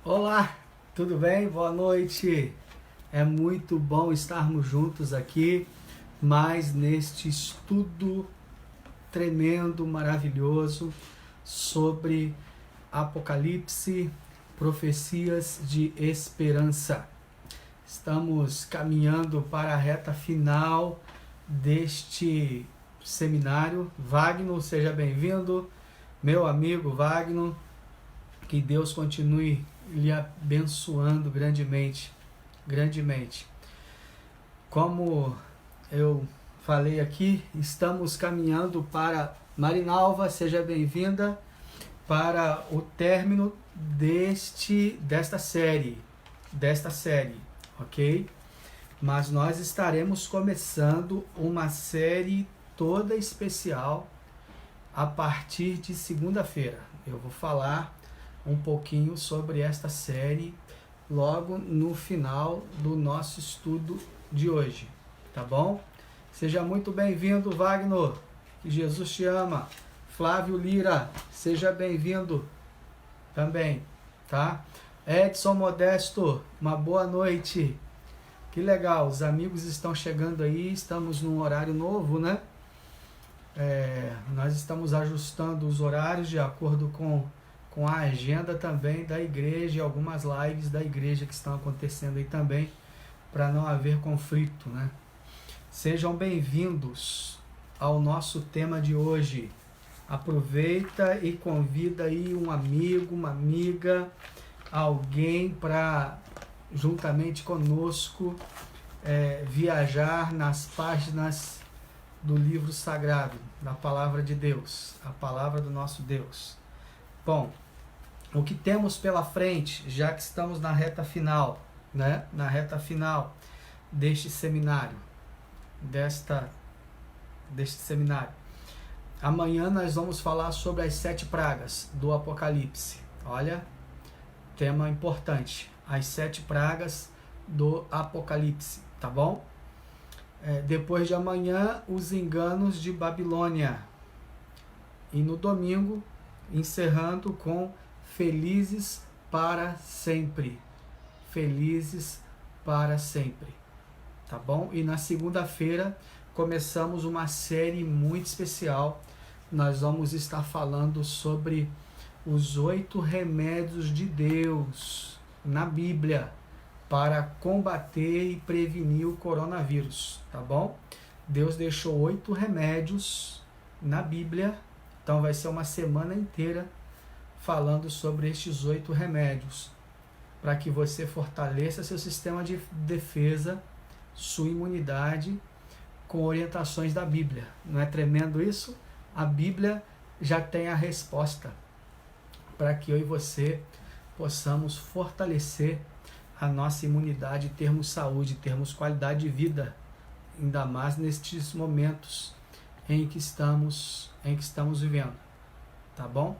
Olá, tudo bem? Boa noite. É muito bom estarmos juntos aqui, mais neste estudo tremendo, maravilhoso sobre Apocalipse, profecias de esperança. Estamos caminhando para a reta final deste seminário. Wagner, seja bem-vindo, meu amigo Wagner. Que Deus continue lhe abençoando grandemente, grandemente. Como eu falei aqui, estamos caminhando para Marinalva, seja bem-vinda, para o término desta série, ok? Mas nós estaremos começando uma série toda especial a partir de segunda-feira. Eu vou falar um pouquinho sobre esta série logo no final do nosso estudo de hoje, tá bom? Seja muito bem-vindo, Wagner, que Jesus te ama. Flávio Lira, seja bem-vindo também, tá? Edson Modesto, uma boa noite. Que legal, os amigos estão chegando aí, estamos num horário novo, né? Nós estamos ajustando os horários de acordo com a agenda também da igreja e algumas lives da igreja que estão acontecendo aí também, para não haver conflito, né? Sejam bem-vindos ao nosso tema de hoje. Aproveita e convida aí um amigo, uma amiga, alguém para, juntamente conosco, viajar nas páginas do livro sagrado, da palavra de Deus, a palavra do nosso Deus. Bom, o que temos pela frente, já que estamos na reta final, né? Na reta final deste seminário, deste seminário. Amanhã nós vamos falar sobre as 7 pragas do Apocalipse. Olha, tema importante, as 7 pragas do Apocalipse, tá bom? Depois de amanhã, os enganos de Babilônia. E no domingo, encerrando com felizes para sempre. Felizes para sempre. Tá bom? E na segunda-feira começamos uma série muito especial. Nós vamos estar falando sobre os 8 remédios de Deus na Bíblia para combater e prevenir o coronavírus, tá bom? Deus deixou 8 remédios na Bíblia, então vai ser uma semana inteira falando sobre estes 8 remédios, para que você fortaleça seu sistema de defesa, sua imunidade, com orientações da Bíblia. Não é tremendo isso? A Bíblia já tem a resposta para que eu e você possamos fortalecer a nossa imunidade, termos saúde, termos qualidade de vida, ainda mais nestes momentos em que estamos vivendo, tá bom?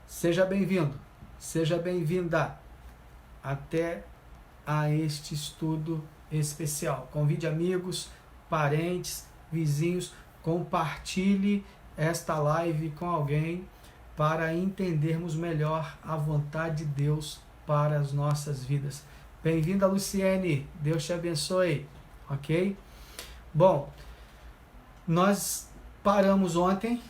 Seja bem-vindo, seja bem-vinda até a este estudo especial. Convide amigos, parentes, vizinhos, compartilhe esta live com alguém para entendermos melhor a vontade de Deus para as nossas vidas. Bem-vinda, Luciene, Deus te abençoe, ok? Bom, nós paramos ontem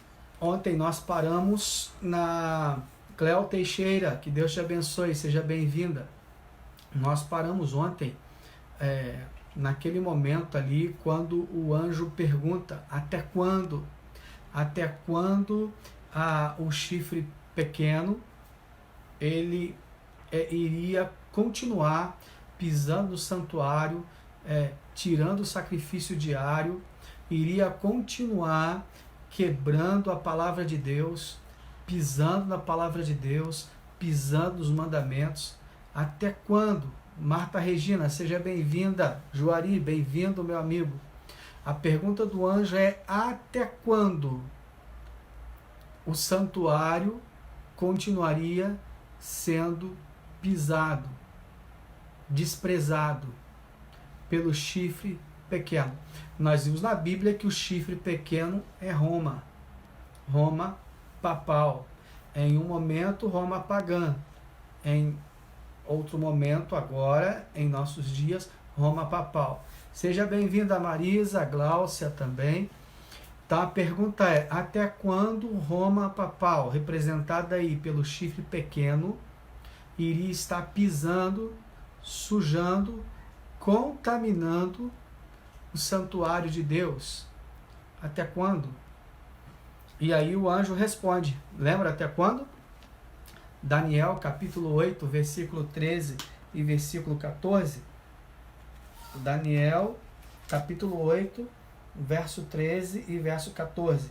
nós paramos na Cléo Teixeira, que Deus te abençoe, seja bem-vinda. Nós paramos ontem, naquele momento ali, quando o anjo pergunta, até quando o chifre pequeno, ele iria continuar pisando no santuário, tirando o sacrifício diário, iria continuar quebrando a palavra de Deus, pisando na palavra de Deus, pisando nos mandamentos. Até quando? Marta Regina, seja bem-vinda. Juari, bem-vindo, meu amigo. A pergunta do anjo é: até quando o santuário continuaria sendo pisado, desprezado pelo chifre pequeno? Nós vimos na Bíblia que o chifre pequeno é Roma papal, em um momento Roma pagã, em outro momento agora, em nossos dias, Roma papal. Seja bem-vinda a Marisa, a Gláucia também. Então a pergunta é, até quando Roma papal, representada aí pelo chifre pequeno, iria estar pisando, sujando, contaminando o santuário de Deus? Até quando? E aí o anjo responde, lembra até quando? Daniel capítulo 8, versículo 13 e versículo 14. Daniel capítulo 8, verso 13 e verso 14.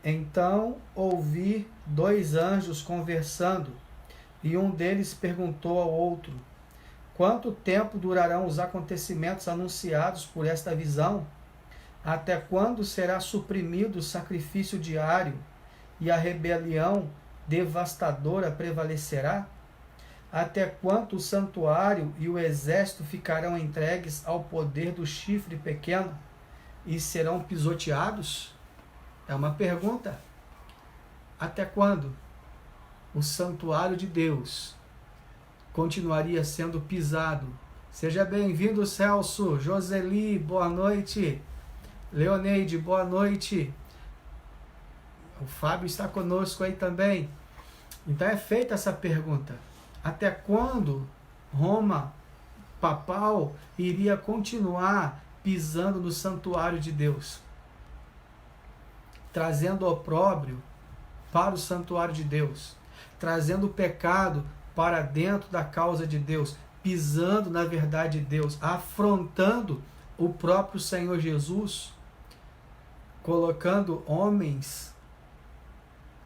Então ouvi 2 anjos conversando, e um deles perguntou ao outro, quanto tempo durarão os acontecimentos anunciados por esta visão? Até quando será suprimido o sacrifício diário, e a rebelião devastadora prevalecerá? Até quanto o santuário e o exército ficarão entregues ao poder do chifre pequeno e serão pisoteados? É uma pergunta. Até quando o santuário de Deus continuaria sendo pisado? Seja bem-vindo, Celso, Joseli, boa noite. Leoneide, boa noite. O Fábio está conosco aí também. Então é feita essa pergunta. Até quando Roma papal iria continuar pisando no santuário de Deus? Trazendo opróbrio para o santuário de Deus. Trazendo o pecado para dentro da causa de Deus. Pisando na verdade de Deus. Afrontando o próprio Senhor Jesus. Colocando homens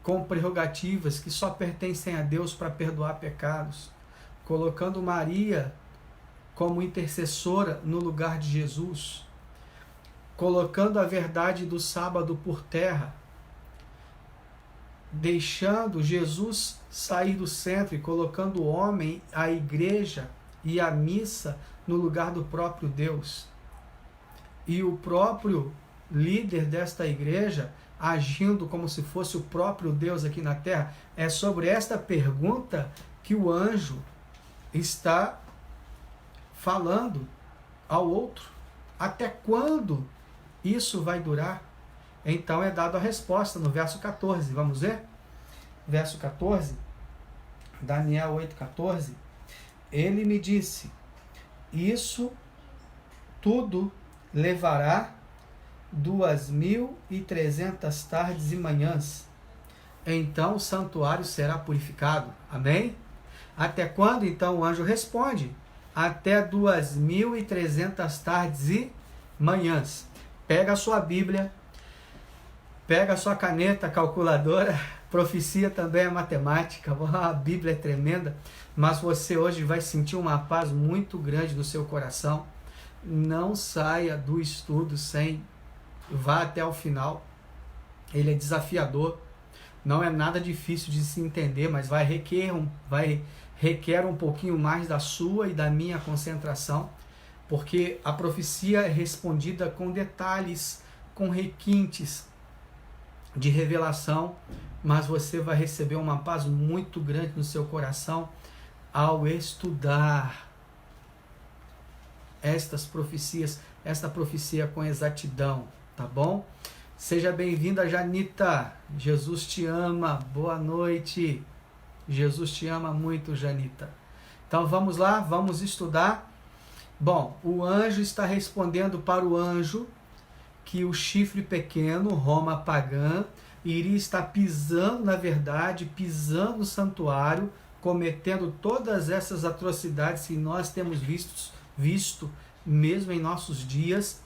com prerrogativas que só pertencem a Deus para perdoar pecados, colocando Maria como intercessora no lugar de Jesus, colocando a verdade do sábado por terra, deixando Jesus sair do centro e colocando o homem, a igreja e a missa no lugar do próprio Deus. E o próprio líder desta igreja agindo como se fosse o próprio Deus aqui na terra. É sobre esta pergunta que o anjo está falando ao outro. Até quando isso vai durar? Então é dada a resposta no verso 14. Vamos ver? Verso 14, Daniel 8,14. Ele me disse, isso tudo levará 2.300 tardes e manhãs. Então o santuário será purificado. Amém? Até quando? Então o anjo responde, até 2.300 tardes e manhãs. Pega a sua Bíblia, pega a sua caneta, calculadora. Profecia também é matemática. A Bíblia é tremenda, mas você hoje vai sentir uma paz muito grande no seu coração. Não saia do estudo sem vá até o final. Ele é desafiador, não é nada difícil de se entender, mas requer um pouquinho mais da sua e da minha concentração, porque a profecia é respondida com detalhes, com requintes de revelação, mas você vai receber uma paz muito grande no seu coração ao estudar estas profecias, esta profecia com exatidão. Tá bom? Seja bem-vinda, Janita. Jesus te ama. Boa noite. Jesus te ama muito, Janita. Então vamos lá, vamos estudar. Bom, o anjo está respondendo para o anjo que o chifre pequeno, Roma pagã, iria estar pisando na verdade, pisando no santuário, cometendo todas essas atrocidades que nós temos visto mesmo em nossos dias,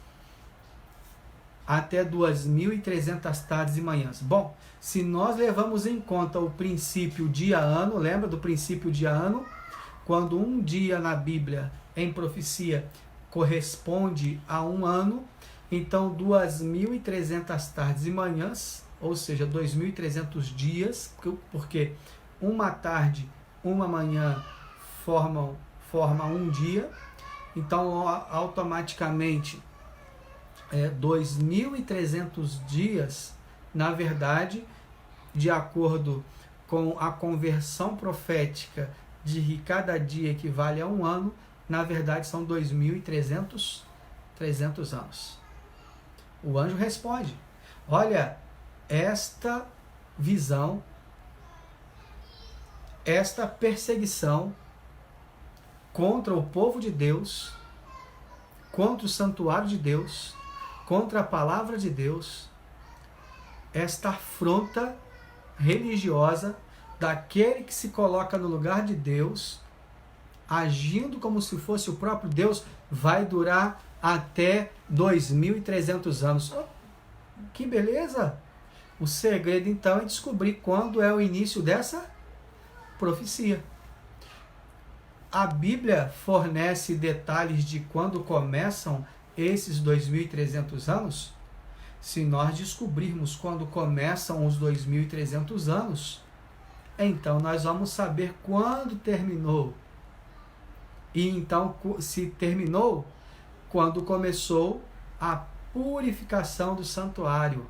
até 2.300 tardes e manhãs. Bom, se nós levamos em conta o princípio dia-ano, lembra do princípio dia-ano? Quando um dia na Bíblia, em profecia, corresponde a um ano, então 2.300 tardes e manhãs, ou seja, 2.300 dias, porque uma tarde, uma manhã forma um dia, então automaticamente 2.300 dias, na verdade, de acordo com a conversão profética de que cada dia equivale a um ano, na verdade são 2.300 anos. O anjo responde: olha, esta visão, esta perseguição contra o povo de Deus, contra o santuário de Deus, contra a palavra de Deus, esta afronta religiosa daquele que se coloca no lugar de Deus, agindo como se fosse o próprio Deus, vai durar até 2.300 anos. Oh, que beleza! O segredo então é descobrir quando é o início dessa profecia. A Bíblia fornece detalhes de quando começam esses 2.300 anos? Se nós descobrirmos quando começam os 2.300 anos, então nós vamos saber quando terminou. E então, se terminou, quando começou a purificação do santuário.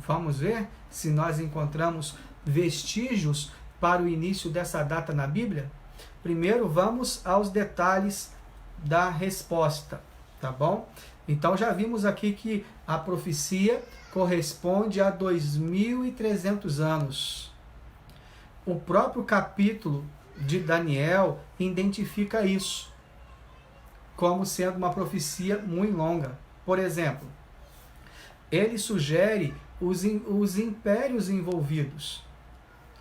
Vamos ver se nós encontramos vestígios para o início dessa data na Bíblia? Primeiro, vamos aos detalhes da resposta, tá bom? Então, já vimos aqui que a profecia corresponde a 2.300 anos. O próprio capítulo de Daniel identifica isso como sendo uma profecia muito longa. Por exemplo, ele sugere os impérios envolvidos.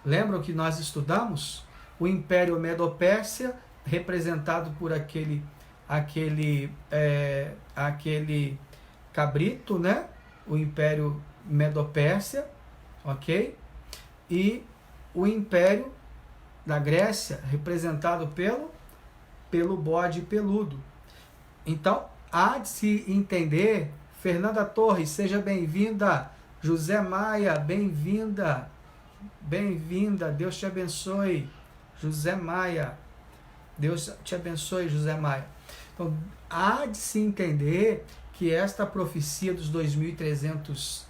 Lembram que nós estudamos? O Império Medo-Pérsia, representado por aquele cabrito, né? O Império Medo-Pérsia, ok? E o Império da Grécia, representado pelo bode peludo. Então, há de se entender. Fernanda Torres, seja bem-vinda. José Maia, bem-vinda. Bem-vinda, Deus te abençoe. José Maia, Deus te abençoe, José Maia. Então, há de se entender que esta profecia dos 2.300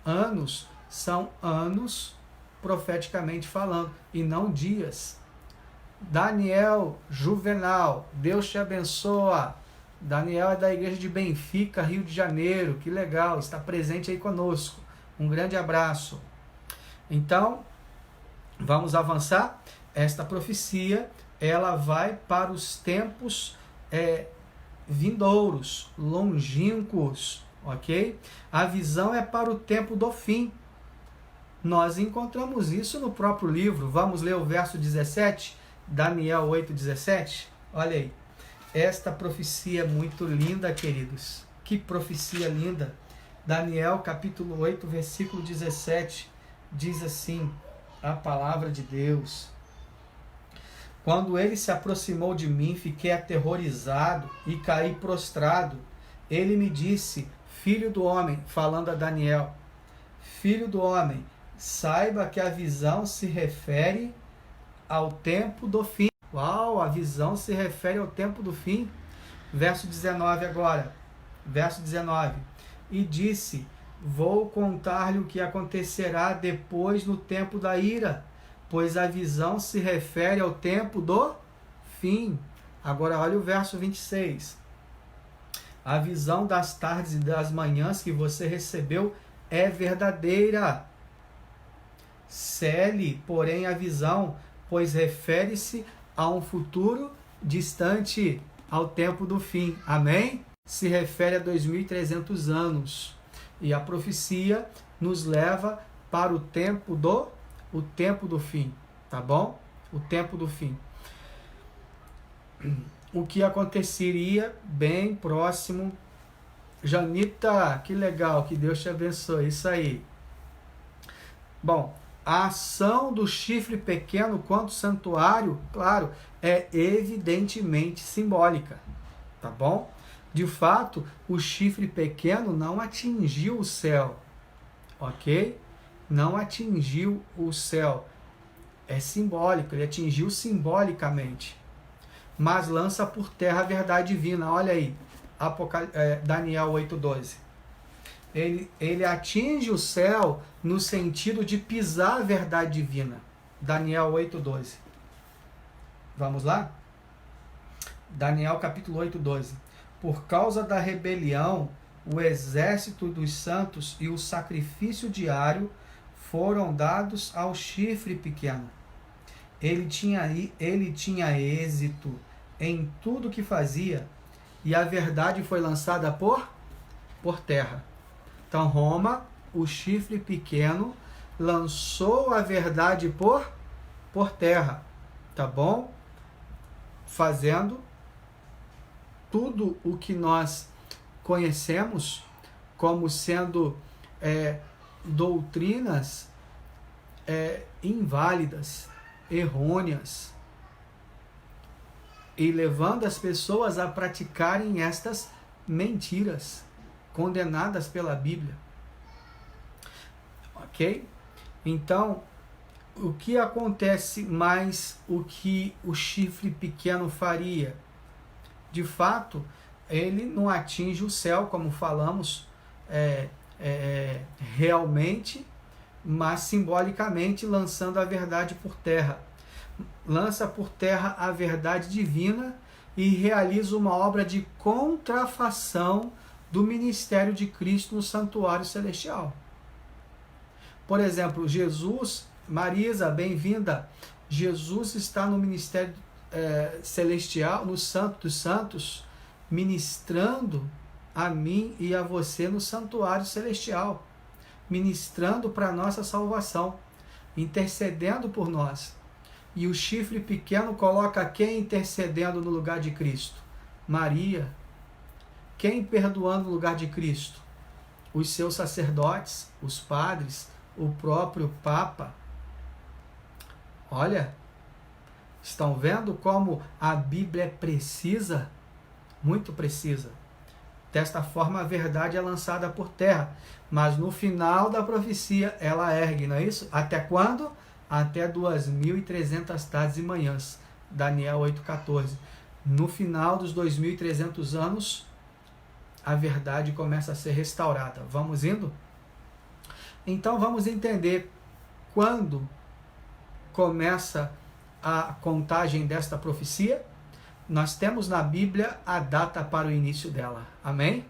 anos são anos profeticamente falando, e não dias. Daniel Juvenal, Deus te abençoa. Daniel é da igreja de Benfica, Rio de Janeiro. Que legal, está presente aí conosco. Um grande abraço. Então, vamos avançar. Esta profecia, ela vai para os tempos vindouros, longínquos, ok? A visão é para o tempo do fim. Nós encontramos isso no próprio livro. Vamos ler o verso 17, Daniel 8:17. Olha aí. Esta profecia é muito linda, queridos. Que profecia linda. Daniel capítulo 8, versículo 17, diz assim, a palavra de Deus: quando ele se aproximou de mim, fiquei aterrorizado e caí prostrado. Ele me disse: filho do homem, falando a Daniel, filho do homem, saiba que a visão se refere ao tempo do fim. Uau, a visão se refere ao tempo do fim. Verso 19 agora. Verso 19. E disse: vou contar-lhe o que acontecerá depois no tempo da ira, pois a visão se refere ao tempo do fim. Agora olha o verso 26. A visão das tardes e das manhãs que você recebeu é verdadeira. Cele, porém, a visão, pois refere-se a um futuro distante, ao tempo do fim. Amém? Se refere a 2.300 anos. E a profecia nos leva para o tempo do fim. Tá bom? O tempo do fim. O que aconteceria bem próximo. Janita, que legal, que Deus te abençoe. Isso aí. Bom, a ação do chifre pequeno quanto santuário, claro, é evidentemente simbólica, tá bom? De fato, o chifre pequeno não atingiu o céu, ok? Não atingiu o céu. É simbólico, ele atingiu simbolicamente. Mas lança por terra a verdade divina. Olha aí, Daniel 8:12. Ele atinge o céu no sentido de pisar a verdade divina. Daniel 8:12. Vamos lá? Daniel capítulo 8, 12. Por causa da rebelião, o exército dos santos e o sacrifício diário foram dados ao chifre pequeno. Ele tinha êxito em tudo que fazia, e a verdade foi lançada por terra. Então, Roma, o chifre pequeno, lançou a verdade por terra, tá bom? Fazendo tudo o que nós conhecemos como sendo doutrinas inválidas, errôneas, e levando as pessoas a praticarem estas mentiras condenadas pela Bíblia. Ok? Então, o que acontece mais, o que o chifre pequeno faria? De fato, ele não atinge o céu, como falamos, realmente, mas simbolicamente lançando a verdade por terra. Lança por terra a verdade divina e realiza uma obra de contrafação do ministério de Cristo no santuário celestial. Por exemplo, Jesus, Marisa, bem-vinda. Jesus está no ministério celestial, no Santo dos Santos, ministrando a mim e a você no santuário celestial, ministrando para a nossa salvação, intercedendo por nós. E o chifre pequeno coloca quem intercedendo no lugar de Cristo? Maria. Quem perdoando no lugar de Cristo? Os seus sacerdotes, os padres, o próprio Papa. Olha, estão vendo como a Bíblia é precisa? Muito precisa. Desta forma, a verdade é lançada por terra, mas no final da profecia ela ergue, não é isso? Até quando? Até 2.300 tardes e manhãs. Daniel 8,14. No final dos 2.300 anos, a verdade começa a ser restaurada. Vamos indo? Então vamos entender quando começa a contagem desta profecia. Nós temos na Bíblia a data para o início dela. Amém?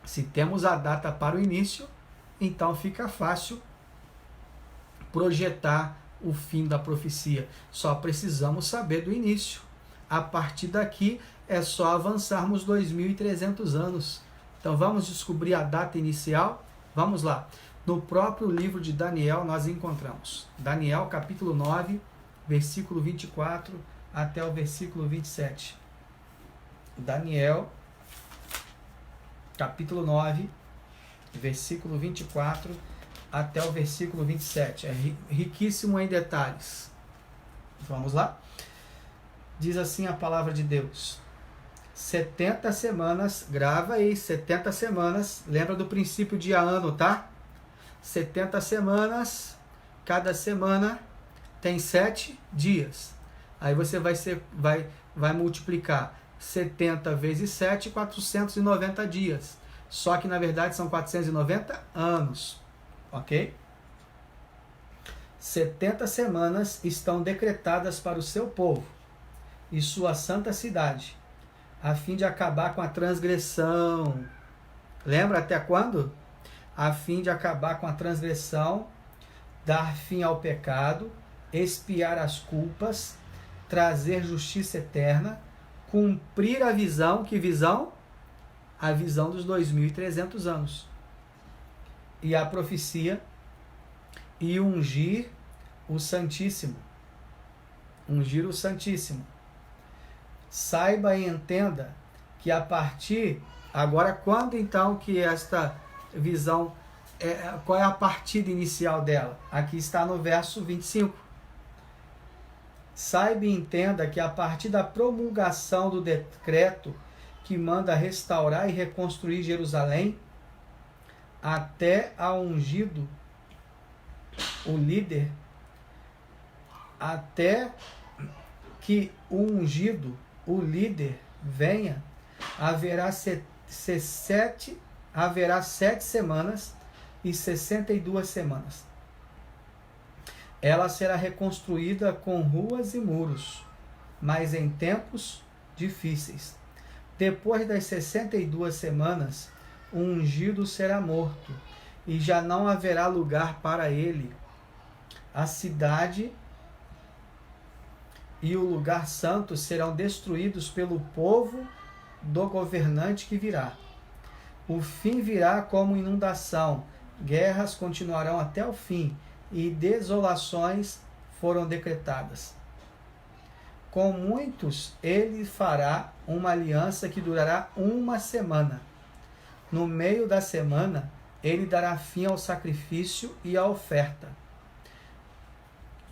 Se temos a data para o início, então fica fácil projetar o fim da profecia. Só precisamos saber do início. A partir daqui é só avançarmos 2.300 anos. Então vamos descobrir a data inicial? Vamos lá. No próprio livro de Daniel nós encontramos Daniel capítulo 9, versículo 24 até o versículo 27. Daniel capítulo 9, versículo 24 até o versículo 27. É riquíssimo em detalhes. Vamos lá? Diz assim a palavra de Deus. 70 semanas, grava aí, 70 semanas, lembra do princípio de ano, tá? 70 semanas, cada semana tem 7 dias. Aí você vai multiplicar 70 vezes 7, 490 dias. Só que na verdade são 490 anos. Ok? 70 semanas estão decretadas para o seu povo e sua santa cidade, a fim de acabar com a transgressão. Lembra até quando? A fim de acabar com a transgressão, dar fim ao pecado, expiar as culpas, trazer justiça eterna, cumprir a visão. Que visão? A visão dos 2.300 anos. E a profecia, e ungir o Santíssimo. Ungir o Santíssimo. Saiba e entenda que a partir... Agora, quando então que esta visão... qual é a partida inicial dela? Aqui está no verso 25. Saiba e entenda que a partir da promulgação do decreto que manda restaurar e reconstruir Jerusalém, até a ungido, o líder, até que o ungido, o líder, venha, haverá 7 semanas e 62 semanas. Ela será reconstruída com ruas e muros, mas em tempos difíceis. Depois das 62 semanas, o ungido será morto, e já não haverá lugar para ele. A cidade e o lugar santo serão destruídos pelo povo do governante que virá. O fim virá como inundação, guerras continuarão até o fim, e desolações foram decretadas. Com muitos ele fará uma aliança que durará uma semana. No meio da semana, ele dará fim ao sacrifício e à oferta.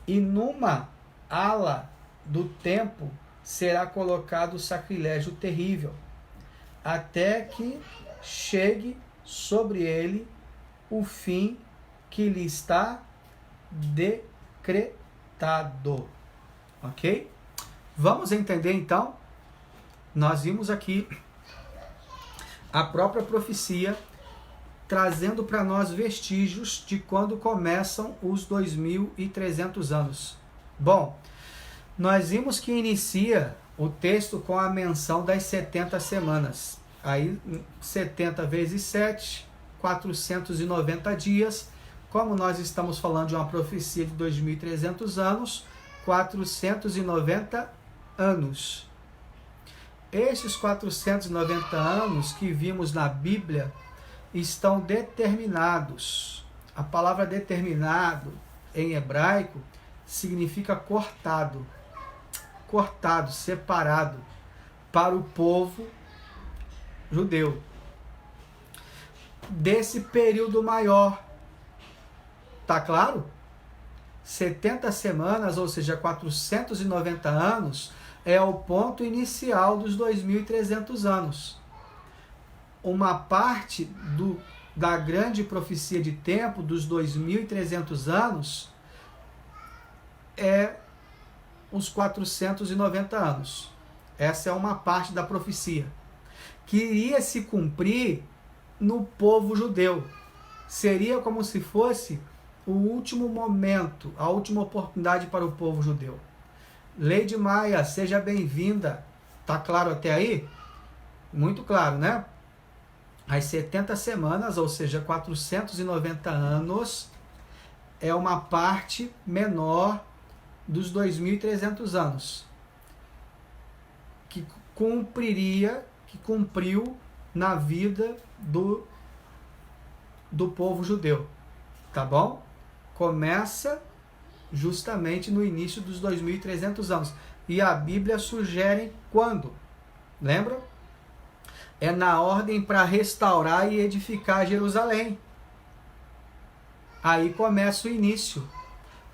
E numa ala do templo será colocado o sacrilégio terrível, até que chegue sobre ele o fim que lhe está decretado. Ok? Vamos entender então? Nós vimos aqui a própria profecia trazendo para nós vestígios de quando começam os 2300 anos. Bom, nós vimos que inicia o texto com a menção das 70 semanas. Aí 70 vezes 7, 490 dias. Como nós estamos falando de uma profecia de 2300 anos, 490 anos. Esses 490 anos que vimos na Bíblia estão determinados. A palavra determinado em hebraico significa cortado, separado para o povo judeu. Desse período maior, tá claro? 70 semanas, ou seja, 490 anos, é o ponto inicial dos 2300 anos. Uma parte da grande profecia de tempo, dos 2300 anos, é os 490 anos. Essa é uma parte da profecia que iria se cumprir no povo judeu. Seria como se fosse o último momento, a última oportunidade para o povo judeu. Leide Maia, seja bem-vinda. Tá claro até aí? Muito claro, né? As 70 semanas, ou seja, 490 anos, é uma parte menor dos 2300 anos, que cumpriu na vida do povo judeu. Tá bom? Começa justamente no início dos 2300 anos. E a Bíblia sugere quando? Lembra? É na ordem para restaurar e edificar Jerusalém. Aí começa o início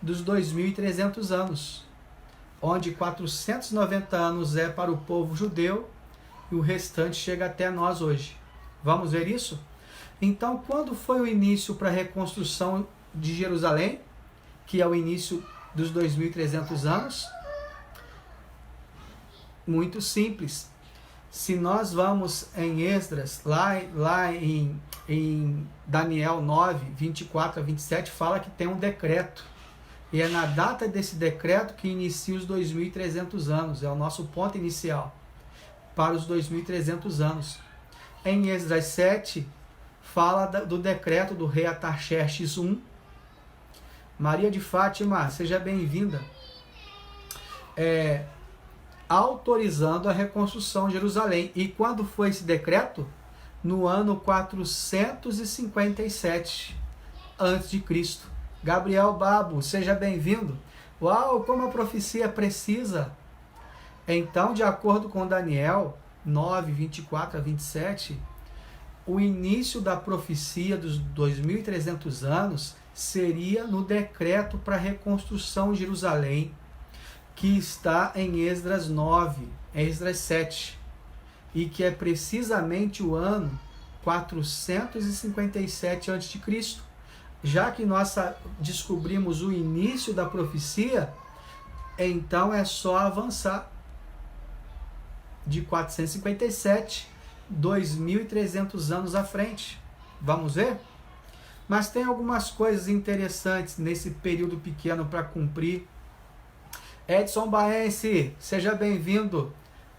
dos 2300 anos, onde 490 anos é para o povo judeu e o restante chega até nós hoje. Vamos ver isso? Então, quando foi o início para a reconstrução de Jerusalém, que é o início dos 2300 anos? Muito simples. Se nós vamos em Esdras, lá em Daniel 9, 24 a 27, fala que tem um decreto. E é na data desse decreto que inicia os 2300 anos. É o nosso ponto inicial para os 2300 anos. Em Esdras 7, fala do decreto do rei Artaxerxes I. Maria de Fátima, seja bem-vinda. Autorizando a reconstrução de Jerusalém. E quando foi esse decreto? No ano 457 a.C. Gabriel Babo, seja bem-vindo. Uau, como a profecia precisa. Então, de acordo com Daniel 9, 24 a 27, o início da profecia dos 2300 anos seria no decreto para a reconstrução de Jerusalém, que está em Esdras 9, Esdras 7, e que é precisamente o ano 457 a.C. Já que nós descobrimos o início da profecia, então é só avançar de 457, 2300 anos à frente. Vamos ver? Mas tem algumas coisas interessantes nesse período pequeno para cumprir. Edson Baense, seja bem-vindo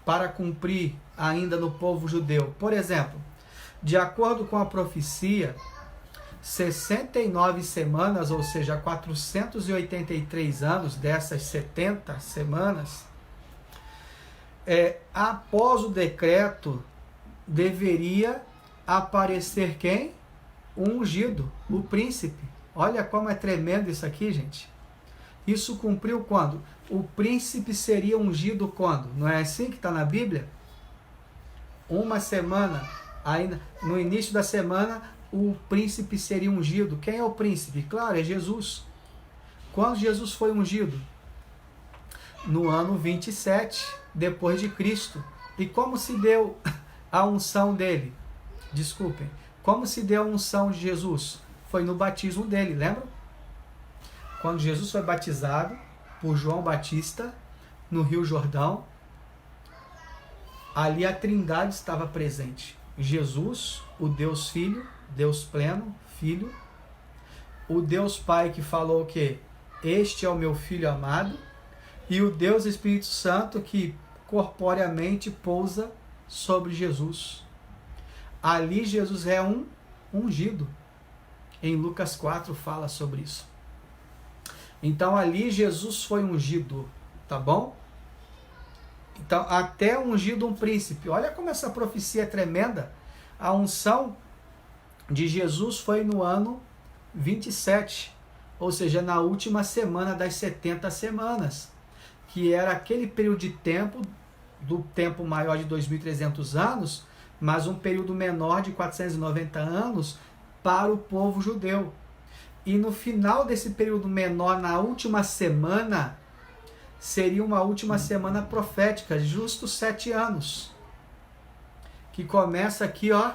para cumprir ainda no povo judeu. Por exemplo, de acordo com a profecia, 69 semanas, ou seja, 483 anos dessas 70 semanas, após o decreto, deveria aparecer quem? O ungido, o príncipe. Olha como é tremendo isso aqui, gente. Isso cumpriu quando? O príncipe seria ungido quando? Não é assim que está na Bíblia? Uma semana, ainda no início da semana, o príncipe seria ungido. Quem é o príncipe? Claro, é Jesus. Quando Jesus foi ungido? No ano 27 depois de Cristo. E como se deu a unção dele? Desculpem. Como se deu a unção de Jesus? Foi no batismo dele, lembra? Quando Jesus foi batizado por João Batista no Rio Jordão, ali a Trindade estava presente. Jesus, o Deus Filho, Deus pleno, Filho, o Deus Pai que falou o quê? Este é o meu Filho amado, e o Deus Espírito Santo que corporeamente pousa sobre Jesus. Ali Jesus é um ungido. Em Lucas 4 fala sobre isso. Então ali Jesus foi ungido, tá bom? Então até ungido um príncipe. Olha como essa profecia é tremenda. A unção de Jesus foi no ano 27, ou seja, na última semana das 70 semanas, que era aquele período de tempo, do tempo maior de 2.300 anos, mas um período menor de 490 anos para o povo judeu. E no final desse período menor, na última semana, seria uma última semana profética, justo 7 anos, que começa aqui, ó,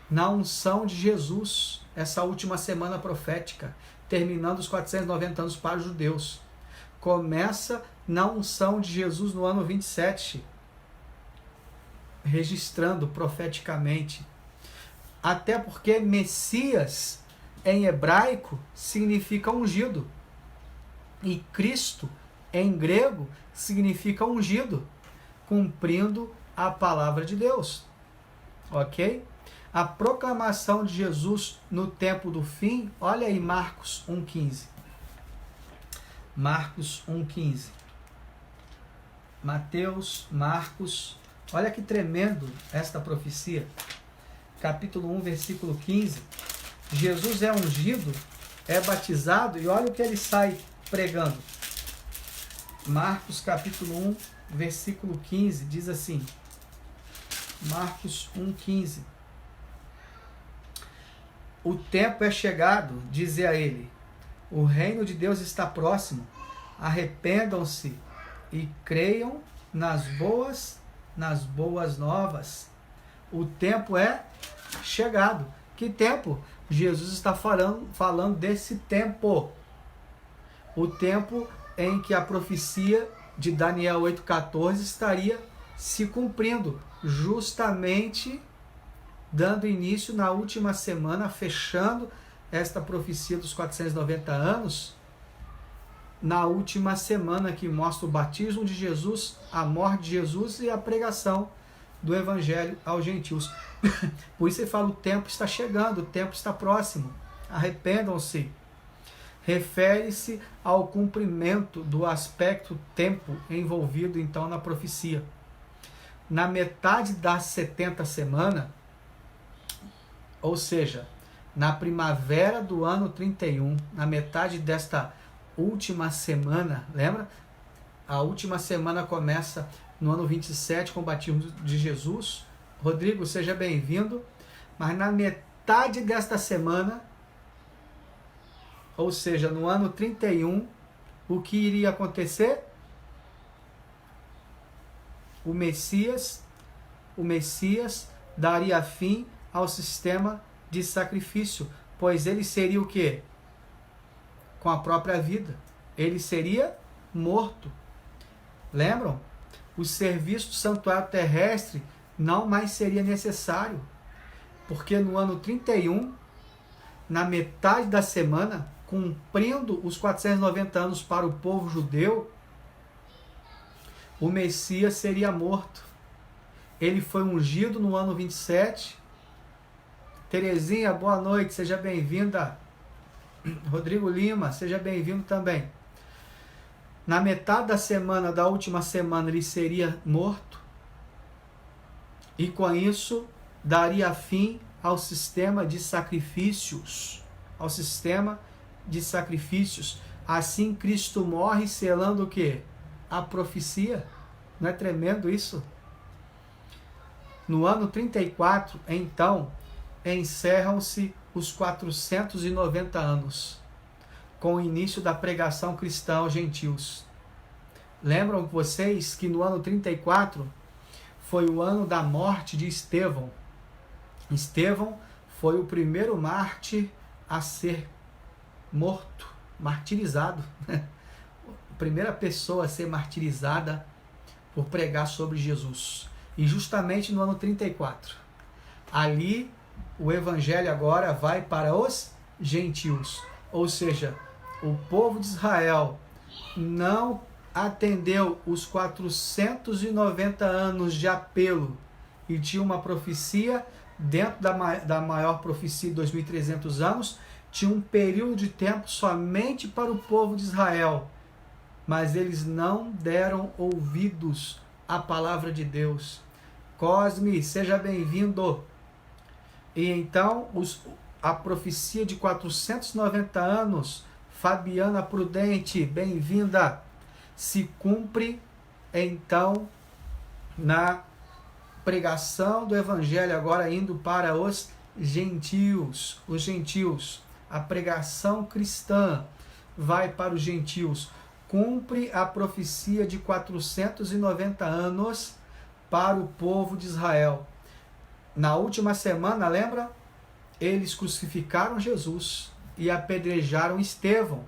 na unção de Jesus, essa última semana profética, terminando os 490 anos para os judeus. Começa na unção de Jesus no ano 27, registrando profeticamente. Até porque Messias, em hebraico, significa ungido. E Cristo, em grego, significa ungido, cumprindo a palavra de Deus. Ok? A proclamação de Jesus no tempo do fim, olha aí Marcos 1,15. Marcos 1,15. Mateus, Marcos, olha que tremendo esta profecia. Capítulo 1, versículo 15. Jesus é ungido, é batizado e olha o que ele sai pregando. Marcos capítulo 1, versículo 15, diz assim. Marcos 1,15. O tempo é chegado, diz a ele, o reino de Deus está próximo, arrependam-se e creiam nas boas novas. O tempo é chegado. Que tempo? Jesus está falando desse tempo. O tempo em que a profecia de Daniel 8,14 estaria se cumprindo, justamente dando início na última semana, fechando esta profecia dos 490 anos, na última semana que mostra o batismo de Jesus, a morte de Jesus e a pregação do Evangelho aos gentios. Por isso ele fala, o tempo está chegando, o tempo está próximo, arrependam-se. Refere-se ao cumprimento do aspecto tempo envolvido então na profecia. Na metade das 70 semanas, ou seja, na primavera do ano 31, na metade desta última semana, lembra? A última semana começa no ano 27 com o batismo de Jesus. Rodrigo, seja bem-vindo. Mas na metade desta semana, ou seja, no ano 31, o que iria acontecer? O Messias daria fim ao sistema de sacrifício, pois ele seria o quê? Com a própria vida. Ele seria morto. Lembram? O serviço do santuário terrestre não mais seria necessário, porque no ano 31, na metade da semana, cumprindo os 490 anos para o povo judeu, o Messias seria morto. Ele foi ungido no ano 27. Terezinha, boa noite, seja bem-vinda. Rodrigo Lima, seja bem-vindo também. Na metade da semana, da última semana, ele seria morto. E com isso, daria fim ao sistema de sacrifícios. Ao sistema de sacrifícios. Assim, Cristo morre selando o quê? A profecia. Não é tremendo isso? No ano 34, então, encerram-se os 490 anos, com o início da pregação cristã aos gentios. Lembram vocês que no ano 34 foi o ano da morte de Estevão. Estevão foi o primeiro mártir a ser morto, martirizado. A primeira pessoa a ser martirizada por pregar sobre Jesus. E justamente no ano 34. Ali o evangelho agora vai para os gentios. Ou seja, o povo de Israel não atendeu os 490 anos de apelo e tinha uma profecia dentro da maior profecia de 2.300 anos, tinha um período de tempo somente para o povo de Israel, mas eles não deram ouvidos à palavra de Deus. Cosme, seja bem-vindo. E então a profecia de 490 anos, Fabiana Prudente, bem-vinda, se cumpre então na pregação do evangelho, agora indo para os gentios. Os gentios, a pregação cristã vai para os gentios. Cumpre a profecia de 490 anos para o povo de Israel. Na última semana, lembra? Eles crucificaram Jesus e apedrejaram Estevão.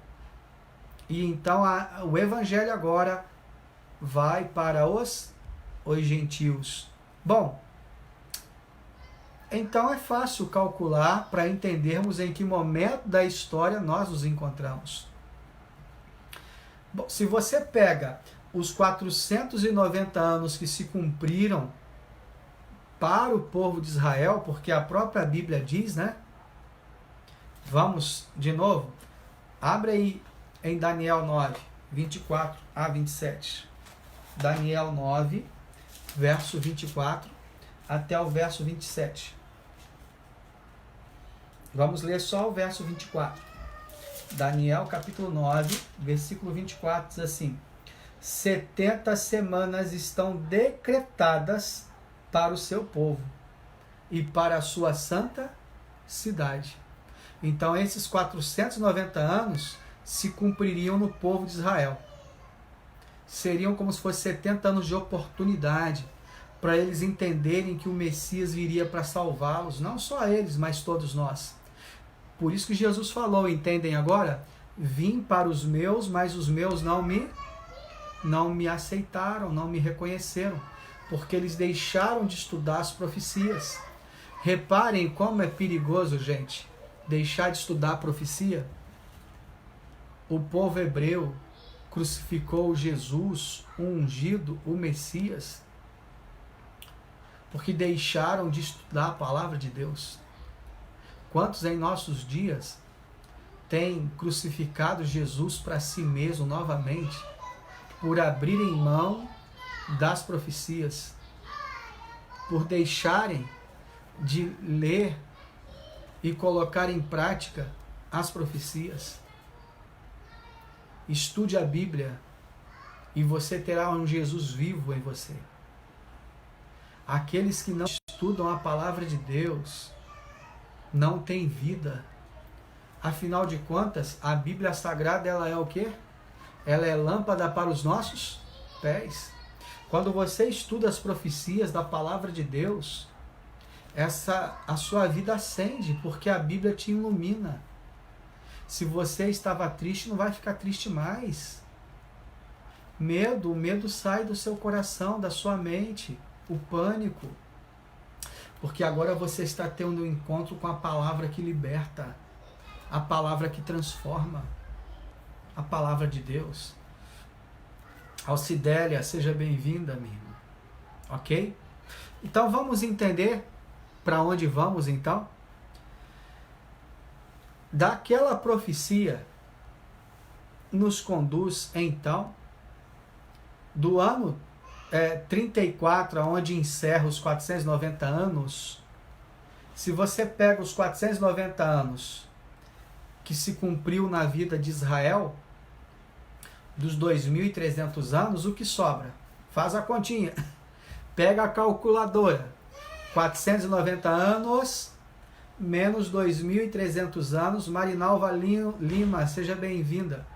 E então o evangelho agora vai para os gentios. Bom, então é fácil calcular para entendermos em que momento da história nós nos encontramos. Bom, se você pega os 490 anos que se cumpriram para o povo de Israel, porque a própria Bíblia diz, né? Vamos de novo. Abre aí em Daniel 9, 24 a 27. Daniel 9, verso 24 até o verso 27. Vamos ler só o verso 24. Daniel capítulo 9, versículo 24 diz assim: 70 semanas estão decretadas para o seu povo e para a sua santa cidade. Então esses 490 anos se cumpririam no povo de Israel. Seriam como se fossem 70 anos de oportunidade para eles entenderem que o Messias viria para salvá-los, não só eles, mas todos nós. Por isso que Jesus falou, entendem agora? Vim para os meus, mas os meus não me aceitaram, não me reconheceram, porque eles deixaram de estudar as profecias. Reparem como é perigoso, gente, deixar de estudar a profecia. O povo hebreu crucificou Jesus, o ungido, o Messias, porque deixaram de estudar a palavra de Deus. Quantos em nossos dias têm crucificado Jesus para si mesmo novamente, por abrirem mão das profecias, por deixarem de ler e colocar em prática as profecias? Estude a Bíblia e você terá um Jesus vivo em você. Aqueles que não estudam a palavra de Deus não têm vida. Afinal de contas, a Bíblia Sagrada, ela é o quê? Ela é lâmpada para os nossos pés. Quando você estuda as profecias da palavra de Deus, a sua vida acende, porque a Bíblia te ilumina. Se você estava triste, não vai ficar triste mais. O medo sai do seu coração, da sua mente, o pânico. Porque agora você está tendo um encontro com a palavra que liberta. a palavra que transforma, a palavra de Deus. Alcidélia, seja bem-vinda, minha irmã. Ok? Então vamos entender para onde vamos então? Daquela profecia nos conduz então do ano 34, onde encerra os 490 anos. Se você pega os 490 anos que se cumpriu na vida de Israel, dos 2.300 anos, o que sobra? Faz a continha. Pega a calculadora. 490 anos menos 2.300 anos. Marinalva Lima, seja bem-vinda.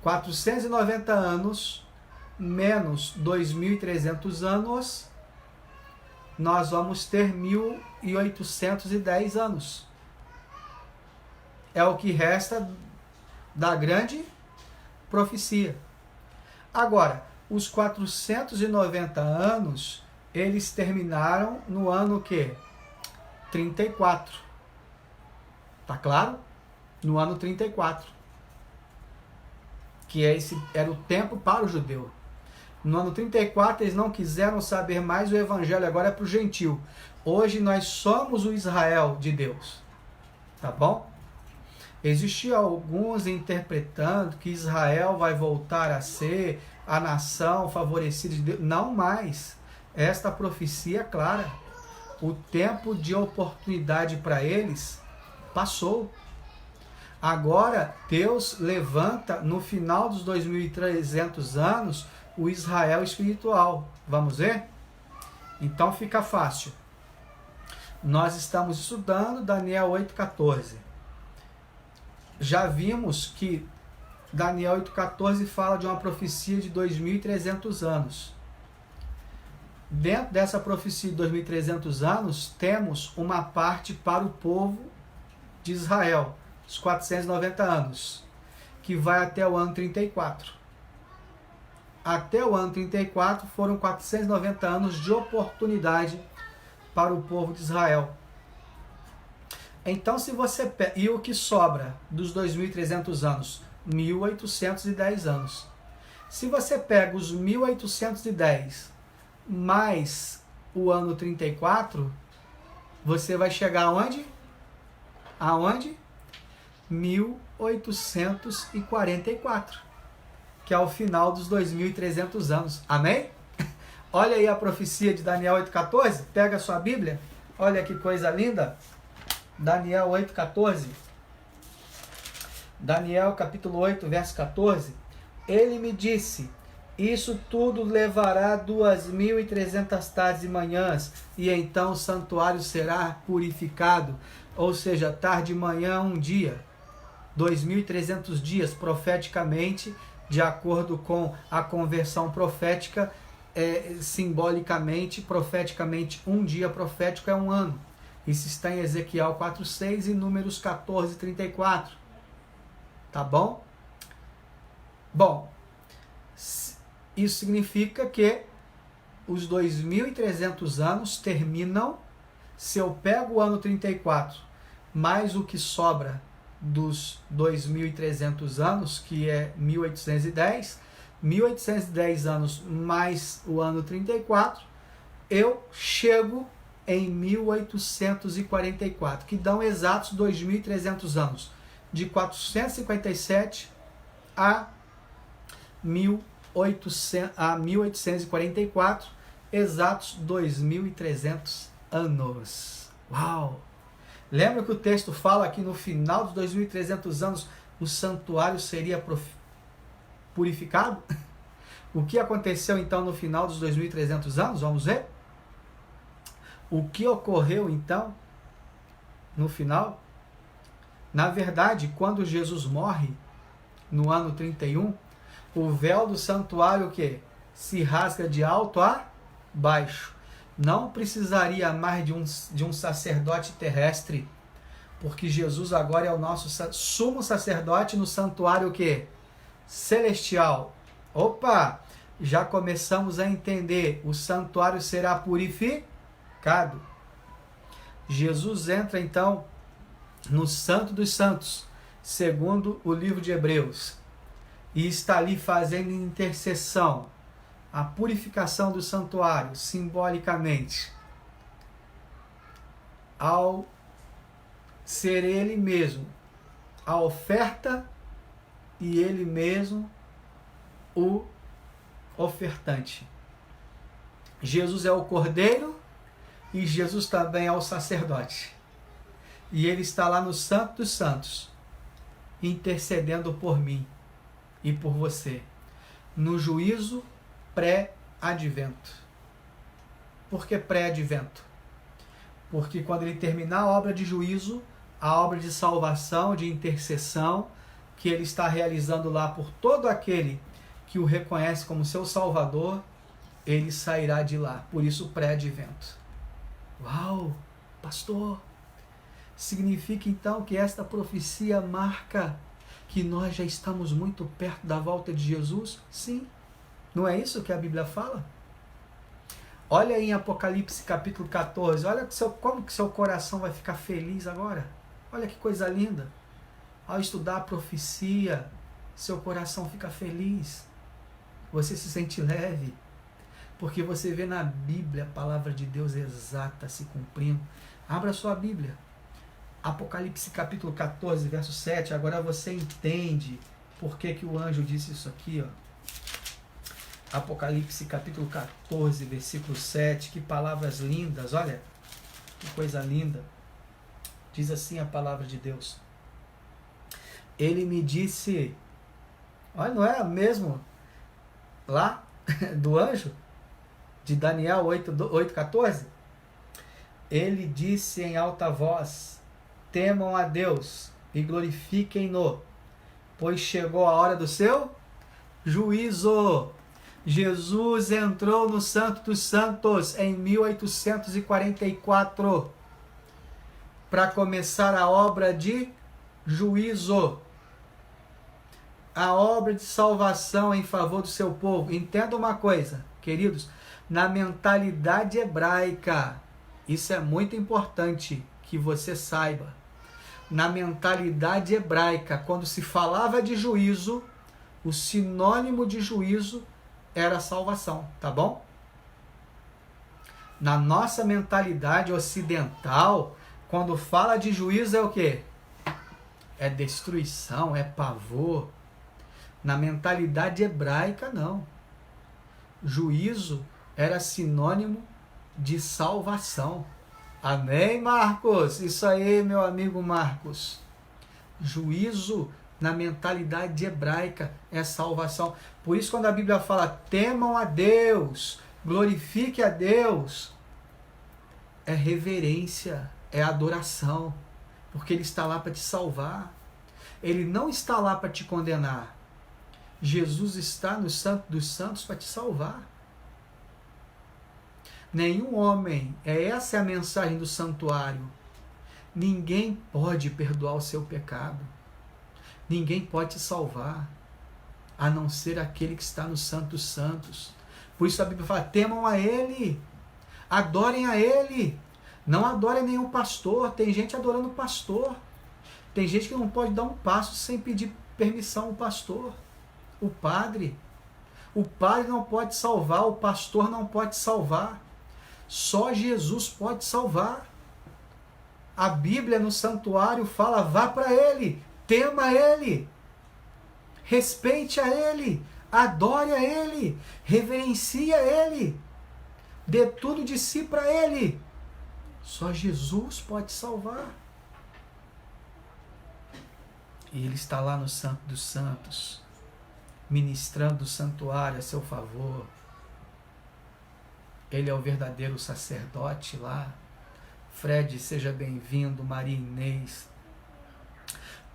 490 anos menos 2.300 anos, nós vamos ter 1.810 anos. É o que resta da grande profecia. Agora, os 490 anos, eles terminaram no ano que? 34. Tá claro? No ano 34. Que era o tempo para o judeu. No ano 34, eles não quiseram saber mais, o evangelho agora é para o gentil. Hoje nós somos o Israel de Deus. Tá bom? Existiam alguns interpretando que Israel vai voltar a ser a nação favorecida de Deus. Não mais. Esta profecia é clara. O tempo de oportunidade para eles passou. Agora, Deus levanta, no final dos 2.300 anos, o Israel espiritual. Vamos ver? Então fica fácil. Nós estamos estudando Daniel 8,14. Já vimos que Daniel 8,14 fala de uma profecia de 2.300 anos. Dentro dessa profecia de 2.300 anos, temos uma parte para o povo de Israel, os 490 anos, que vai até o ano 34. Até o ano 34 foram 490 anos de oportunidade para o povo de Israel. Então, se você pega... E o que sobra dos 2.300 anos? 1.810 anos. Se você pega os 1.810 mais o ano 34, você vai chegar aonde? Aonde? 1844, que é o final dos 2.300 anos. Amém? Olha aí a profecia de Daniel 8,14. Pega a sua Bíblia. Olha que coisa linda. Daniel 8,14. Daniel capítulo 8, verso 14. Ele me disse: isso tudo levará 2.300 tardes e manhãs, e então o santuário será purificado. Ou seja, tarde e manhã um dia. 2.300 dias, profeticamente, de acordo com a conversão profética, simbolicamente, profeticamente, um dia profético é um ano. Isso está em Ezequiel 4,6 e Números 14:34. Tá bom? Bom, isso significa que os 2.300 anos terminam. Se eu pego o ano 34, mais o que sobra dos 2.300 anos, que é 1.810, 1.810 anos mais o ano 34, eu chego em 1844, que dão exatos 2.300 anos, de 457 a 1844, exatos 2.300 anos. Uau! Lembra que o texto fala que no final dos 2.300 anos o santuário seria purificado? O que aconteceu então no final dos 2.300 anos? Vamos ver? O que ocorreu então no final? Na verdade, quando Jesus morre, no ano 31, o véu do santuário que se rasga de alto a baixo. Não precisaria mais de um sacerdote terrestre, porque Jesus agora é o nosso sumo sacerdote no santuário que? Celestial. Opa! Já começamos a entender. O santuário será purificado. Jesus entra então no Santo dos Santos, segundo o livro de Hebreus, e está ali fazendo intercessão, a purificação do santuário, simbolicamente, ao ser ele mesmo a oferta e ele mesmo o ofertante. Jesus é o Cordeiro e Jesus também é o sacerdote. E ele está lá no Santo dos Santos, intercedendo por mim e por você, no juízo pré-advento. Por que pré-advento? Porque quando ele terminar a obra de juízo, a obra de salvação, de intercessão, que ele está realizando lá por todo aquele que o reconhece como seu Salvador, ele sairá de lá. Por isso, pré-advento. Uau, pastor! Significa então que esta profecia marca que nós já estamos muito perto da volta de Jesus? Sim. Não é isso que a Bíblia fala? Olha aí em Apocalipse capítulo 14, olha como que seu coração vai ficar feliz agora. Olha que coisa linda. Ao estudar a profecia, seu coração fica feliz. Você se sente leve. Porque você vê na Bíblia a palavra de Deus exata se cumprindo. Abra sua Bíblia. Apocalipse capítulo 14, verso 7. Agora você entende por que o anjo disse isso aqui, ó. Apocalipse capítulo 14, versículo 7. Que palavras lindas, olha. Que coisa linda. Diz assim a palavra de Deus. Ele me disse, olha, não é mesmo lá do anjo? De Daniel 8,14? Ele disse em alta voz, temam a Deus e glorifiquem-no, pois chegou a hora do seu juízo. Jesus entrou no Santo dos Santos em 1844 para começar a obra de juízo, a obra de salvação em favor do seu povo. Entenda uma coisa, queridos, na mentalidade hebraica, isso é muito importante que você saiba. Na mentalidade hebraica, quando se falava de juízo, o sinônimo de juízo era salvação, tá bom? Na nossa mentalidade ocidental, quando fala de juízo é o quê? É destruição, é pavor. Na mentalidade hebraica, não. Juízo era sinônimo de salvação. Amém, Marcos? Isso aí, meu amigo Marcos. Juízo na mentalidade hebraica é salvação. Por isso, quando a Bíblia fala temam a Deus, glorifique a Deus, é reverência, é adoração, porque Ele está lá para te salvar. Ele não está lá para te condenar. Jesus está no Santo dos Santos para te salvar. Nenhum homem, essa é a mensagem do santuário. Ninguém pode perdoar o seu pecado. Ninguém pode te salvar, a não ser aquele que está no Santo dos Santos. Por isso a Bíblia fala, temam a Ele, adorem a Ele. Não adorem nenhum pastor. Tem gente adorando o pastor. Tem gente que não pode dar um passo sem pedir permissão ao pastor. O padre. O padre não pode salvar, o pastor não pode salvar. Só Jesus pode salvar. A Bíblia no santuário fala, vá para Ele, tema Ele, respeite a Ele, adore a Ele, reverencie a Ele, dê tudo de si para Ele. Só Jesus pode salvar. E Ele está lá no Santo dos Santos, ministrando o santuário a seu favor. Ele é o verdadeiro sacerdote lá. Fred, seja bem-vindo. Maria Inês.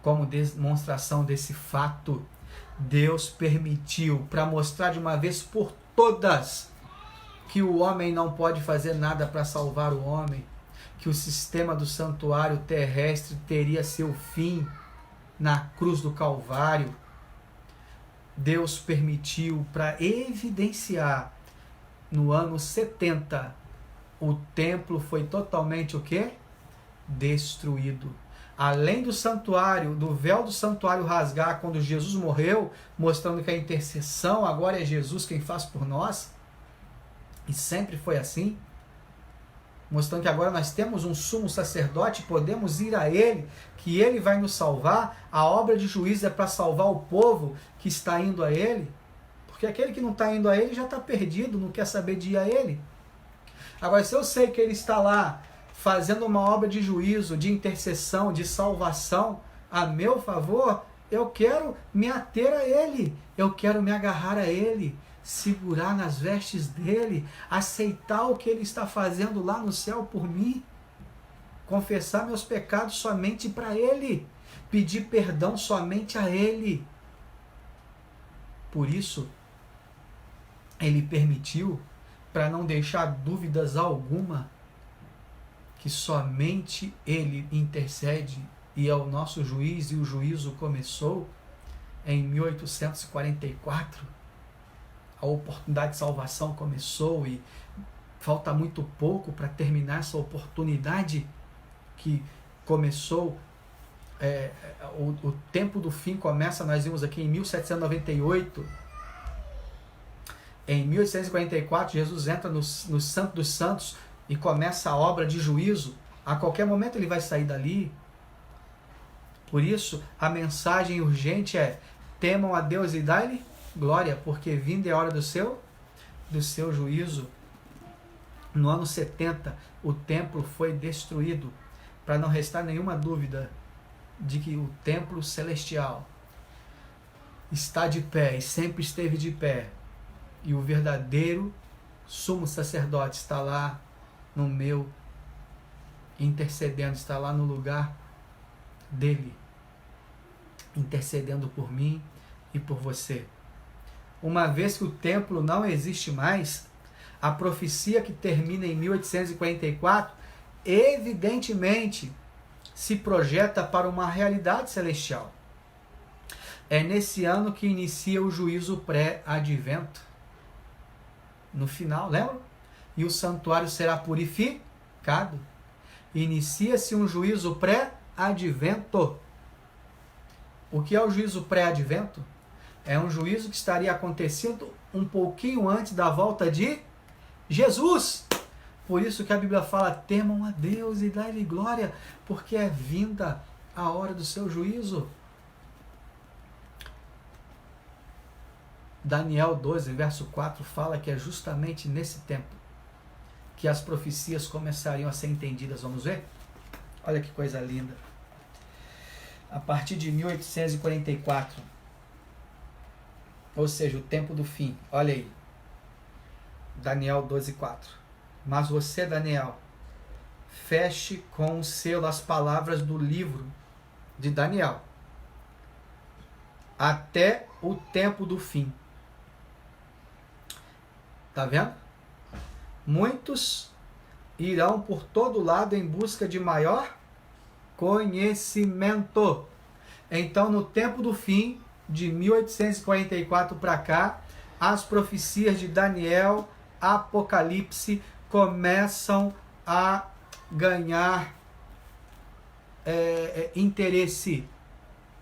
Como demonstração desse fato, Deus permitiu, para mostrar de uma vez por todas, que o homem não pode fazer nada para salvar o homem, que o sistema do santuário terrestre teria seu fim na cruz do Calvário. Deus permitiu para evidenciar. No ano 70, o templo foi totalmente o quê? Destruído. além do santuário, do véu do santuário rasgar quando Jesus morreu, mostrando que a intercessão agora é Jesus quem faz por nós, e sempre foi assim, mostrando que agora nós temos um sumo sacerdote, podemos ir a ele, que ele vai nos salvar. A obra de juízo é para salvar o povo que está indo a ele, porque aquele que não está indo a ele já está perdido, não quer saber de ir a ele. Agora, se eu sei que ele está lá fazendo uma obra de juízo, de intercessão, de salvação a meu favor, eu quero me ater a ele, eu quero me agarrar a ele, segurar nas vestes dele, aceitar o que ele está fazendo lá no céu por mim, confessar meus pecados somente para ele, pedir perdão somente a ele. Por isso, ele permitiu, para não deixar dúvidas alguma, que somente ele intercede e é o nosso juiz, e o juízo começou em 1844. A oportunidade de salvação começou e falta muito pouco para terminar essa oportunidade que começou. O tempo do fim começa, nós vimos aqui em 1798. Em 1844, Jesus entra no Santo dos Santos e começa a obra de juízo. A qualquer momento ele vai sair dali. Por isso, a mensagem urgente é: temam a Deus e dai-lhe glória, porque vinda é a hora do seu juízo. No ano 70, o templo foi destruído, para não restar nenhuma dúvida de que o templo celestial está de pé e sempre esteve de pé, e o verdadeiro sumo sacerdote está lá no meu, intercedendo, está lá no lugar dele, intercedendo por mim e por você. Uma vez que o templo não existe mais, a profecia que termina em 1844, evidentemente, se projeta para uma realidade celestial. É nesse ano que inicia o juízo pré-advento. No final, lembra? E o santuário será purificado. Inicia-se um juízo pré-advento. O que é o juízo pré-advento? É um juízo que estaria acontecendo um pouquinho antes da volta de Jesus. Por isso que a Bíblia fala: temam a Deus e dai-lhe glória, porque é vinda a hora do seu juízo. Daniel 12, verso 4, fala que é justamente nesse tempo que as profecias começariam a ser entendidas. Vamos ver? Olha que coisa linda. A partir de 1844, ou seja, o tempo do fim. Olha aí, Daniel 12, 4. Mas você, Daniel, feche com o selo as palavras do livro de Daniel até o tempo do fim. Tá vendo? Muitos irão por todo lado em busca de maior conhecimento. Então, no tempo do fim, de 1844 para cá, as profecias de Daniel, Apocalipse, começam a ganhar interesse.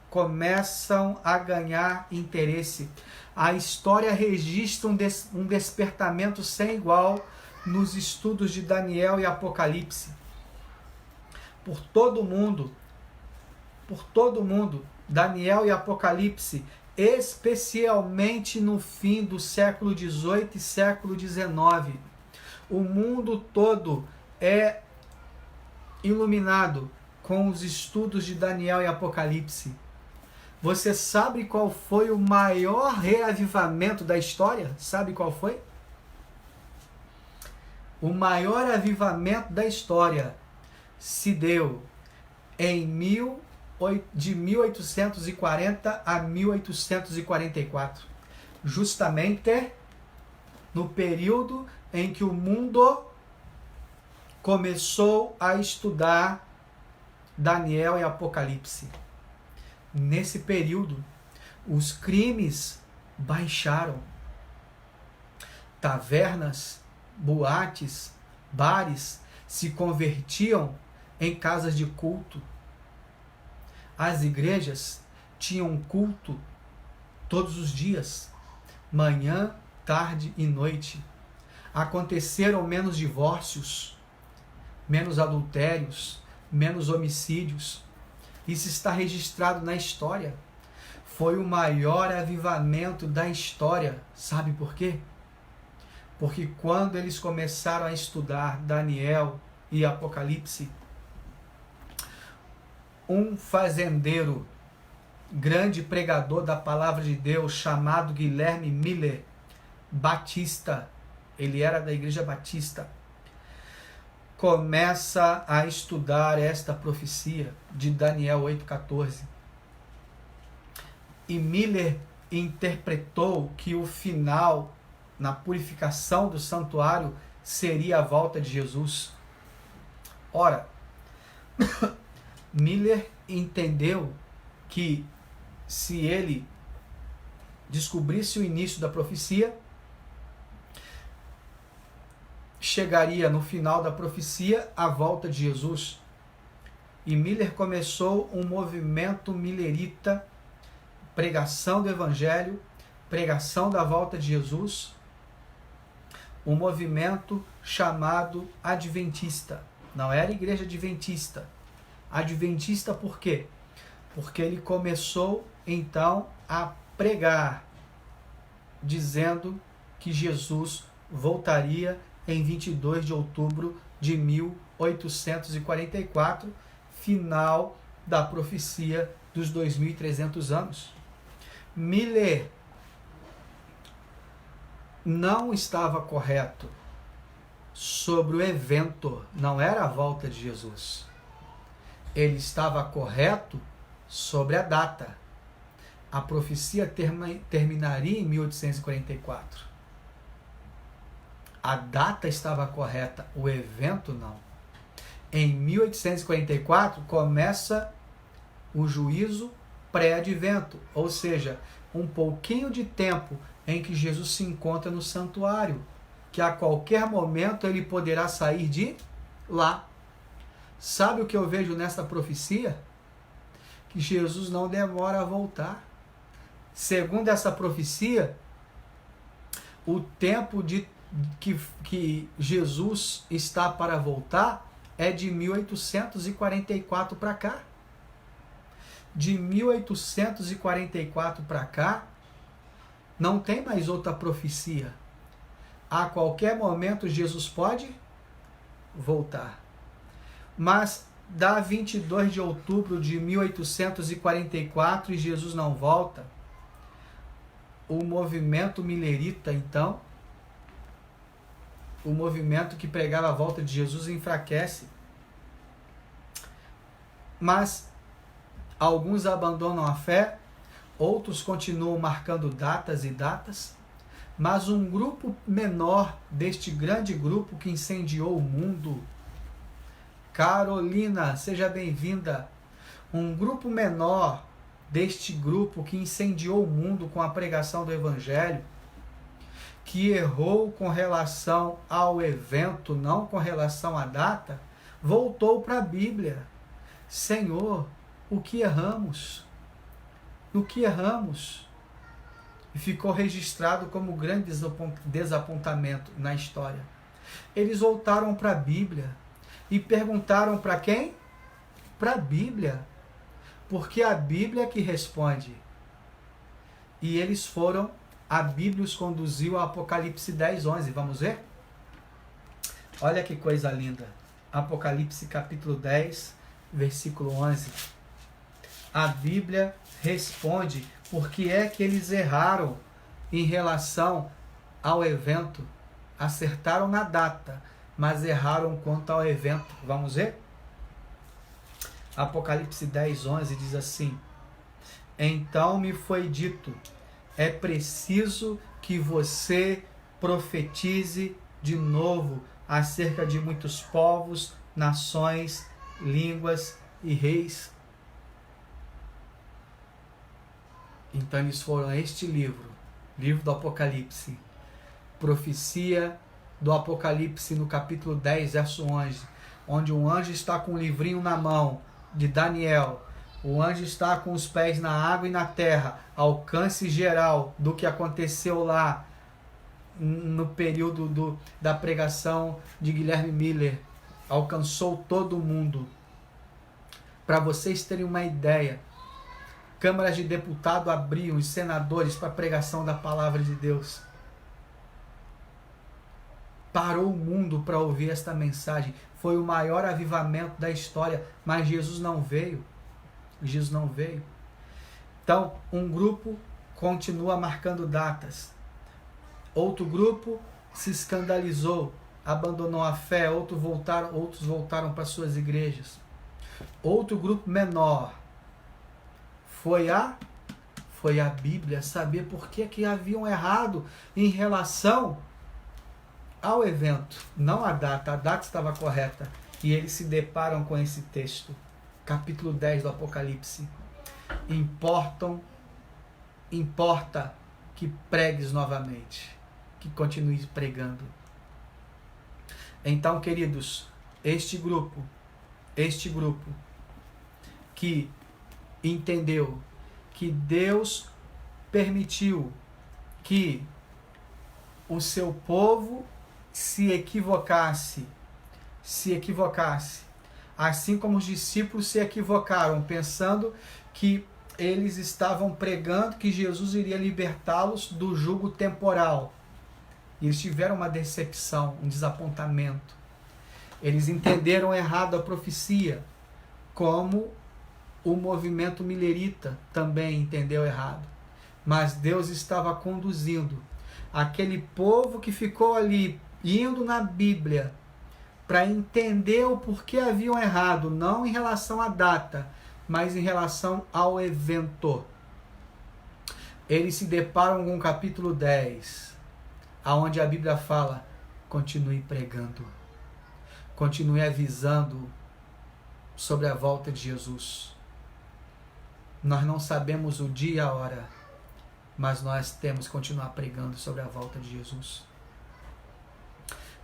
Começam a ganhar interesse. A história registra um despertamento sem igual nos estudos de Daniel e Apocalipse. Por todo mundo, Daniel e Apocalipse, especialmente no fim do século XVIII e século XIX. O mundo todo é iluminado com os estudos de Daniel e Apocalipse. Você sabe qual foi o maior reavivamento da história? Sabe qual foi? O maior avivamento da história se deu de 1840 a 1844. Justamente no período em que o mundo começou a estudar Daniel e Apocalipse. Nesse período, os crimes baixaram. Tavernas, boates, bares se convertiam em casas de culto. As igrejas tinham culto todos os dias, manhã, tarde e noite. Aconteceram menos divórcios, menos adultérios, menos homicídios. Isso está registrado na história. Foi o maior avivamento da história. Sabe por quê? Porque quando eles começaram a estudar Daniel e Apocalipse, um fazendeiro, grande pregador da palavra de Deus, chamado Guilherme Miller Batista, ele era da Igreja Batista, começa a estudar esta profecia de Daniel 8,14. E Miller interpretou que o final, na purificação do santuário, seria a volta de Jesus. Ora, Miller entendeu que se ele descobrisse o início da profecia, chegaria no final da profecia a volta de Jesus. E Miller começou um movimento millerita, pregação do Evangelho, pregação da volta de Jesus, um movimento chamado Adventista. Não era Igreja Adventista. Adventista por quê? Porque ele começou então a pregar, dizendo que Jesus voltaria em 22 de outubro de 1844, final da profecia dos 2.300 anos. Miller não estava correto sobre o evento, não era a volta de Jesus. Ele estava correto sobre a data. A profecia terminaria em 1844. A data estava correta, o evento não. Em 1844 começa o juízo pré-advento, ou seja, um pouquinho de tempo em que Jesus se encontra no santuário, que a qualquer momento ele poderá sair de lá. Sabe o que eu vejo nessa profecia? Que Jesus não demora a voltar. Segundo essa profecia, o tempo que Jesus está para voltar é de 1844 para cá. De 1844 para cá, não tem mais outra profecia. A qualquer momento Jesus pode voltar. Mas dá 22 de outubro de 1844 e Jesus não volta. O movimento millerita, então, o movimento que pregava a volta de Jesus, enfraquece. Mas alguns abandonam a fé, outros continuam marcando datas e datas, mas um grupo menor deste grande grupo que incendiou o mundo, Carolina, seja bem-vinda. Um grupo menor deste grupo que incendiou o mundo com a pregação do Evangelho, que errou com relação ao evento, não com relação à data, voltou para a Bíblia. Senhor, o que erramos? No que erramos? E ficou registrado como grande desapontamento na história. Eles voltaram para a Bíblia e perguntaram para quem? Para a Bíblia. Porque a Bíblia é que responde. E eles foram, a Bíblia os conduziu a Apocalipse 10:11. Vamos ver? Olha que coisa linda. Apocalipse capítulo 10, versículo 11. A Bíblia responde porque é que eles erraram em relação ao evento. Acertaram na data, mas erraram quanto ao evento. Vamos ver? Apocalipse 10:11 diz assim: Então me foi dito, é preciso que você profetize de novo acerca de muitos povos, nações, línguas e reis. Então eles foram a este livro do Apocalipse, profecia do Apocalipse no capítulo 10, verso 11, onde um anjo está com um livrinho na mão de Daniel. O anjo está com os pés na água e na terra. Alcance geral do que aconteceu lá no período da pregação de Guilherme Miller. Alcançou todo mundo. Para vocês terem uma ideia, câmaras de deputado abriam, os senadores, para a pregação da palavra de Deus. Parou o mundo para ouvir esta mensagem. Foi o maior avivamento da história, mas Jesus não veio. Jesus não veio. Então, um grupo continua marcando datas. Outro grupo se escandalizou, abandonou a fé, outros voltaram para suas igrejas. Outro grupo menor foi a Bíblia, saber por que haviam errado em relação ao evento, não a data estava correta. E eles se deparam com esse texto, capítulo 10 do Apocalipse. Importa que pregues novamente, que continues pregando. Então, queridos, este grupo que entendeu que Deus permitiu que o seu povo se equivocasse, assim como os discípulos se equivocaram, pensando que eles estavam pregando que Jesus iria libertá-los do jugo temporal. E eles tiveram uma decepção, um desapontamento. Eles entenderam errado a profecia, como o movimento milerita também entendeu errado. Mas Deus estava conduzindo aquele povo que ficou ali, indo na Bíblia, para entender o porquê haviam errado, não em relação à data, mas em relação ao evento. Eles se deparam com o capítulo 10, aonde a Bíblia fala: continue pregando, continue avisando sobre a volta de Jesus. Nós não sabemos o dia e a hora, mas nós temos que continuar pregando sobre a volta de Jesus.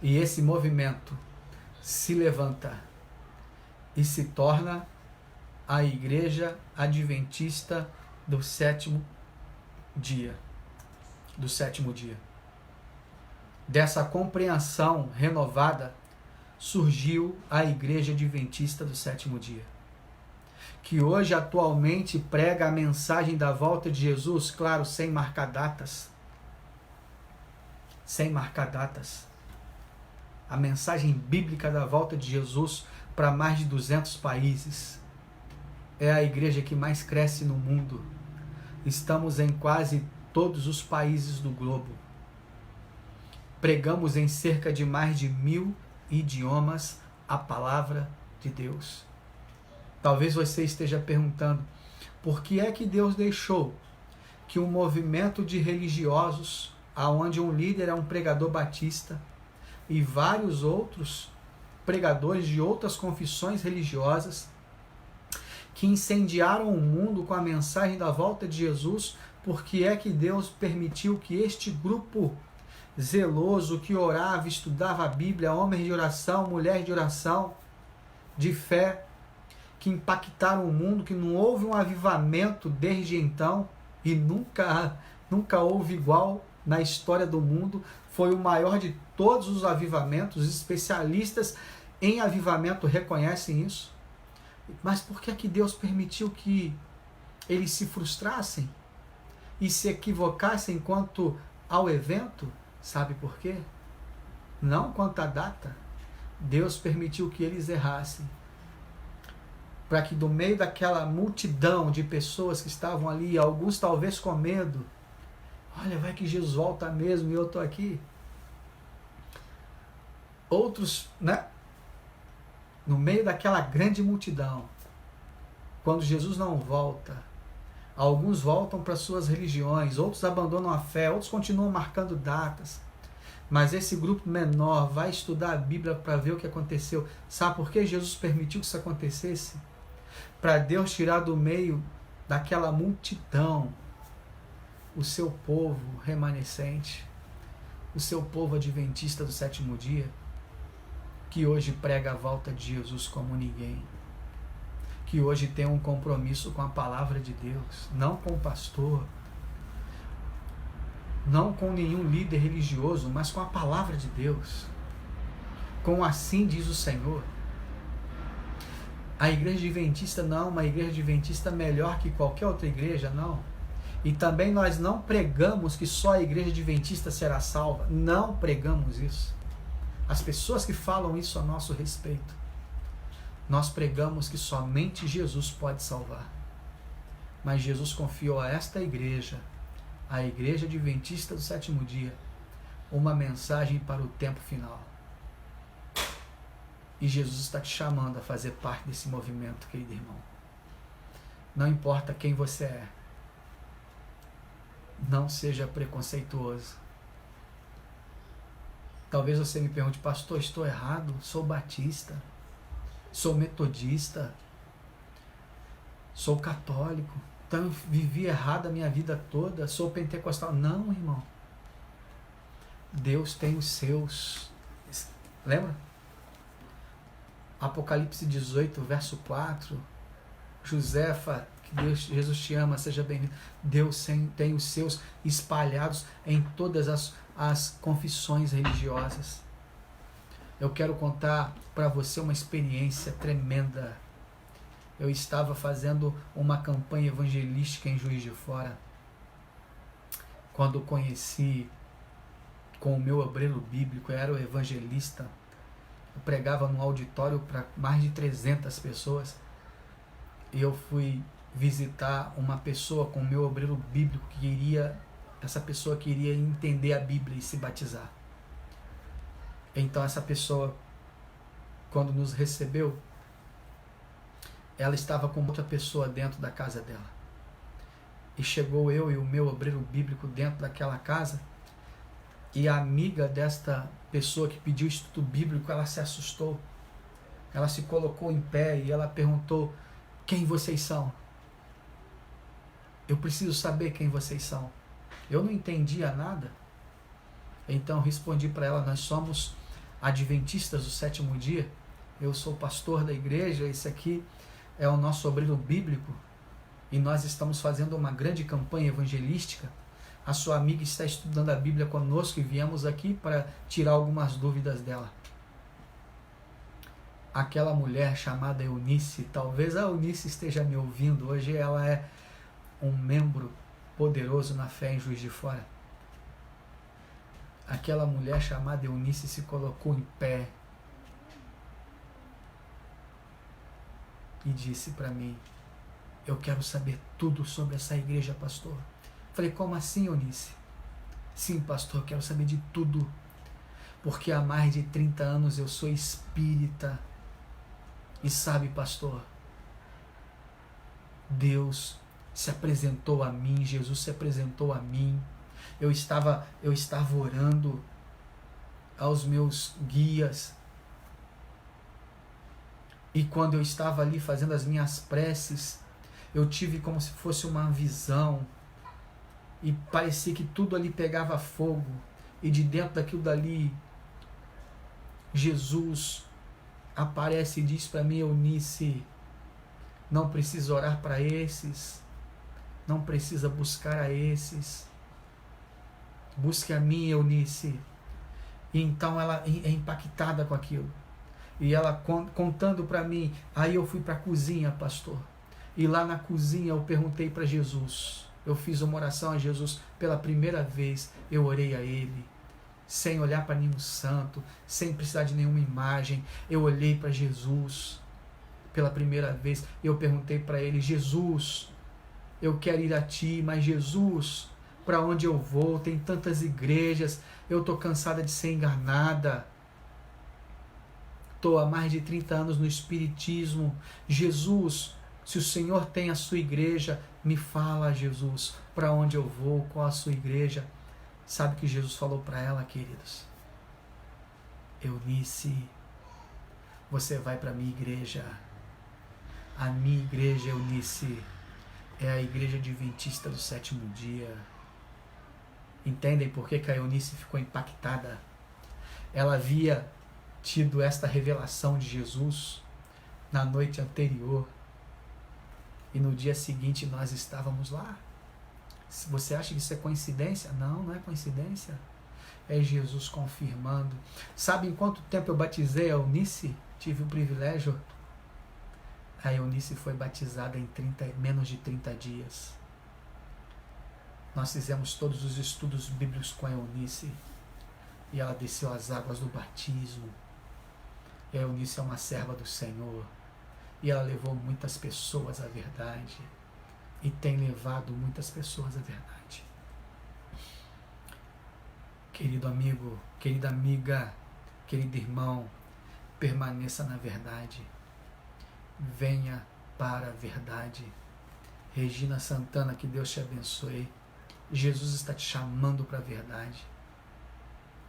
E esse movimento se levanta e se torna a Igreja Adventista do sétimo dia. Dessa compreensão renovada surgiu a Igreja Adventista do sétimo dia, que hoje atualmente prega a mensagem da volta de Jesus, claro, sem marcar datas. A mensagem bíblica da volta de Jesus para mais de 200 países. É a igreja que mais cresce no mundo. Estamos em quase todos os países do globo. Pregamos em cerca de mais de 1000 idiomas a palavra de Deus. Talvez você esteja perguntando, por que é que Deus deixou que um movimento de religiosos, aonde um líder é um pregador batista, e vários outros pregadores de outras confissões religiosas, que incendiaram o mundo com a mensagem da volta de Jesus, porque é que Deus permitiu que este grupo zeloso, que orava, estudava a Bíblia, homens de oração, mulheres de oração, de fé, que impactaram o mundo, que não houve um avivamento desde então, e nunca houve igual na história do mundo, foi o maior de todos os avivamentos, os especialistas em avivamento reconhecem isso. Mas por que é que Deus permitiu que eles se frustrassem e se equivocassem quanto ao evento? Sabe por quê? Não quanto à data. Deus permitiu que eles errassem, para que do meio daquela multidão de pessoas que estavam ali, alguns talvez com medo, olha, vai que Jesus volta mesmo e eu estou aqui. Outros, no meio daquela grande multidão, quando Jesus não volta, alguns voltam para suas religiões, outros abandonam a fé, outros continuam marcando datas. Mas esse grupo menor vai estudar a Bíblia para ver o que aconteceu. Sabe por que Jesus permitiu que isso acontecesse? Para Deus tirar do meio daquela multidão o seu povo remanescente, o seu povo adventista do sétimo dia, que hoje prega a volta de Jesus como ninguém, que hoje tem um compromisso com a palavra de Deus, não com o pastor, não com nenhum líder religioso, mas com a palavra de Deus, com assim diz o Senhor. A igreja adventista não, uma igreja adventista melhor que qualquer outra igreja, não. E também nós não pregamos que só a igreja adventista será salva, não pregamos isso. As pessoas que falam isso a nosso respeito, nós pregamos que somente Jesus pode salvar. Mas Jesus confiou a esta igreja, a igreja adventista do sétimo dia, uma mensagem para o tempo final. E Jesus está te chamando a fazer parte desse movimento, querido irmão. Não importa quem você é, não seja preconceituoso. Talvez você me pergunte, pastor, estou errado? Sou batista, sou metodista, sou católico, então eu vivi errado a minha vida toda, sou pentecostal. Não, irmão. Deus tem os seus. Lembra? Apocalipse 18, verso 4. Josefa, que Deus, Jesus te ama, seja bem-vindo. Deus tem os seus espalhados em todas as confissões religiosas. Eu quero contar para você uma experiência tremenda. Eu estava fazendo uma campanha evangelística em Juiz de Fora, quando conheci com o meu obreiro bíblico, eu era o evangelista. Eu pregava num auditório para mais de 300 pessoas. E eu fui visitar uma pessoa com o meu obreiro bíblico essa pessoa queria entender a Bíblia e se batizar. Então essa pessoa, quando nos recebeu, ela estava com outra pessoa dentro da casa dela. E chegou eu e o meu obreiro bíblico dentro daquela casa, e a amiga desta pessoa que pediu estudo bíblico, ela se assustou. Ela se colocou em pé e ela perguntou: quem vocês são? Eu preciso saber quem vocês são. Eu não entendia nada. Então respondi para ela: nós somos adventistas do sétimo dia. Eu sou pastor da igreja, esse aqui é o nosso obreiro bíblico e nós estamos fazendo uma grande campanha evangelística. A sua amiga está estudando a Bíblia conosco e viemos aqui para tirar algumas dúvidas dela. Aquela mulher chamada Eunice, talvez a Eunice esteja me ouvindo, hoje ela é um membro poderoso na fé em Juiz de Fora. Aquela mulher chamada Eunice se colocou em pé e disse para mim: eu quero saber tudo sobre essa igreja, pastor. Falei: como assim, Eunice? Sim, pastor, eu quero saber de tudo, porque há mais de 30 anos eu sou espírita. E sabe, pastor, Deus se apresentou a mim, Jesus se apresentou a mim. Eu estava orando aos meus guias, e quando eu estava ali fazendo as minhas preces, eu tive como se fosse uma visão, e parecia que tudo ali pegava fogo, e de dentro daquilo dali, Jesus aparece e diz para mim: Eunice, não precisa orar para esses, não precisa buscar a esses, busque a mim, Eunice. E então ela é impactada com aquilo, e ela contando para mim. Aí eu fui para a cozinha, pastor, e lá na cozinha eu perguntei para Jesus, eu fiz uma oração a Jesus, pela primeira vez eu orei a Ele, sem olhar para nenhum santo, sem precisar de nenhuma imagem. Eu olhei para Jesus pela primeira vez, eu perguntei para Ele: Jesus, eu quero ir a Ti, mas Jesus, para onde eu vou? Tem tantas igrejas, eu estou cansada de ser enganada, estou há mais de 30 anos no espiritismo. Jesus, se o Senhor tem a sua igreja, me fala, Jesus, para onde eu vou, qual a sua igreja? Sabe o que Jesus falou para ela, queridos? Eunice, você vai para a minha igreja. A minha igreja, Eunice, é a igreja adventista do sétimo dia. Entendem por que a Eunice ficou impactada? Ela havia tido esta revelação de Jesus na noite anterior. e no dia seguinte nós estávamos lá. Você acha que isso é coincidência? Não, não é coincidência. É Jesus confirmando. Sabe em quanto tempo eu batizei a Eunice? Tive o privilégio. A Eunice foi batizada em menos de 30 dias. Nós fizemos todos os estudos bíblicos com a Eunice. E ela desceu as águas do batismo. E a Eunice é uma serva do Senhor. E ela levou muitas pessoas à verdade. E tem levado muitas pessoas à verdade. Querido amigo, querida amiga, querido irmão, permaneça na verdade. Venha para a verdade. Regina Santana, que Deus te abençoe. Jesus está te chamando para a verdade.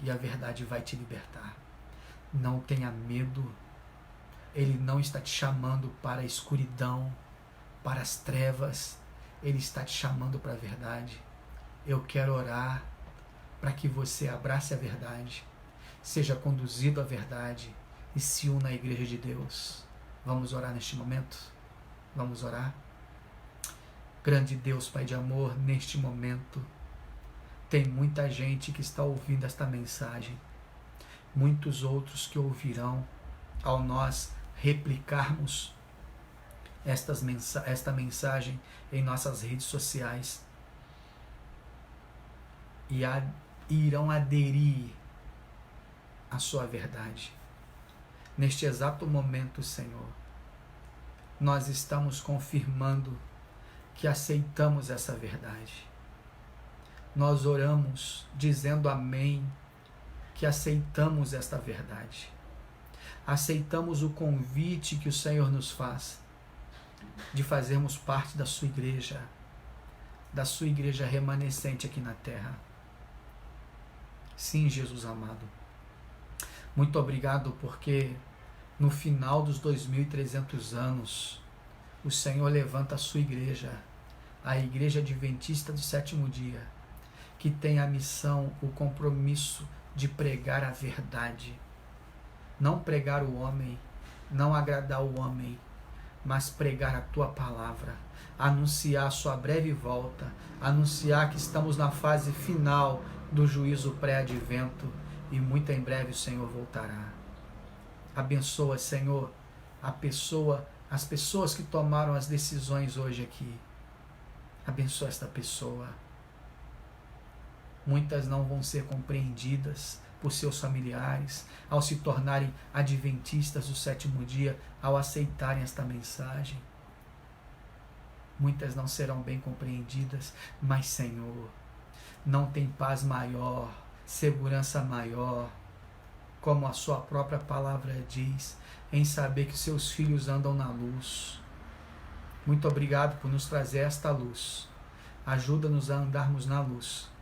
E a verdade vai te libertar. Não tenha medo. Ele não está te chamando para a escuridão, para as trevas. Ele está te chamando para a verdade. Eu quero orar para que você abrace a verdade, seja conduzido à verdade e se una à Igreja de Deus. Vamos orar neste momento? Vamos orar? Grande Deus, Pai de amor, neste momento, tem muita gente que está ouvindo esta mensagem, muitos outros que ouvirão ao nós replicarmos esta mensagem em nossas redes sociais e irão aderir à sua verdade. Neste exato momento, Senhor, nós estamos confirmando que aceitamos essa verdade. Nós oramos dizendo amém, que aceitamos esta verdade. Aceitamos o convite que o Senhor nos faz de fazermos parte da sua igreja remanescente aqui na terra. Sim, Jesus amado. Muito obrigado porque no final dos 2.300 anos, o Senhor levanta a sua igreja, a Igreja Adventista do Sétimo Dia, que tem a missão, o compromisso de pregar a verdade. Não pregar o homem, não agradar o homem, mas pregar a tua palavra, anunciar a sua breve volta, anunciar que estamos na fase final do juízo pré-advento e muito em breve o Senhor voltará. Abençoa, Senhor, as pessoas que tomaram as decisões hoje aqui. Abençoa esta pessoa. Muitas não vão ser compreendidas por seus familiares ao se tornarem adventistas do sétimo dia, ao aceitarem esta mensagem. Muitas não serão bem compreendidas, mas, Senhor, não tem paz maior, segurança maior, como a sua própria palavra diz, em saber que seus filhos andam na luz. Muito obrigado por nos trazer esta luz. Ajuda-nos a andarmos na luz.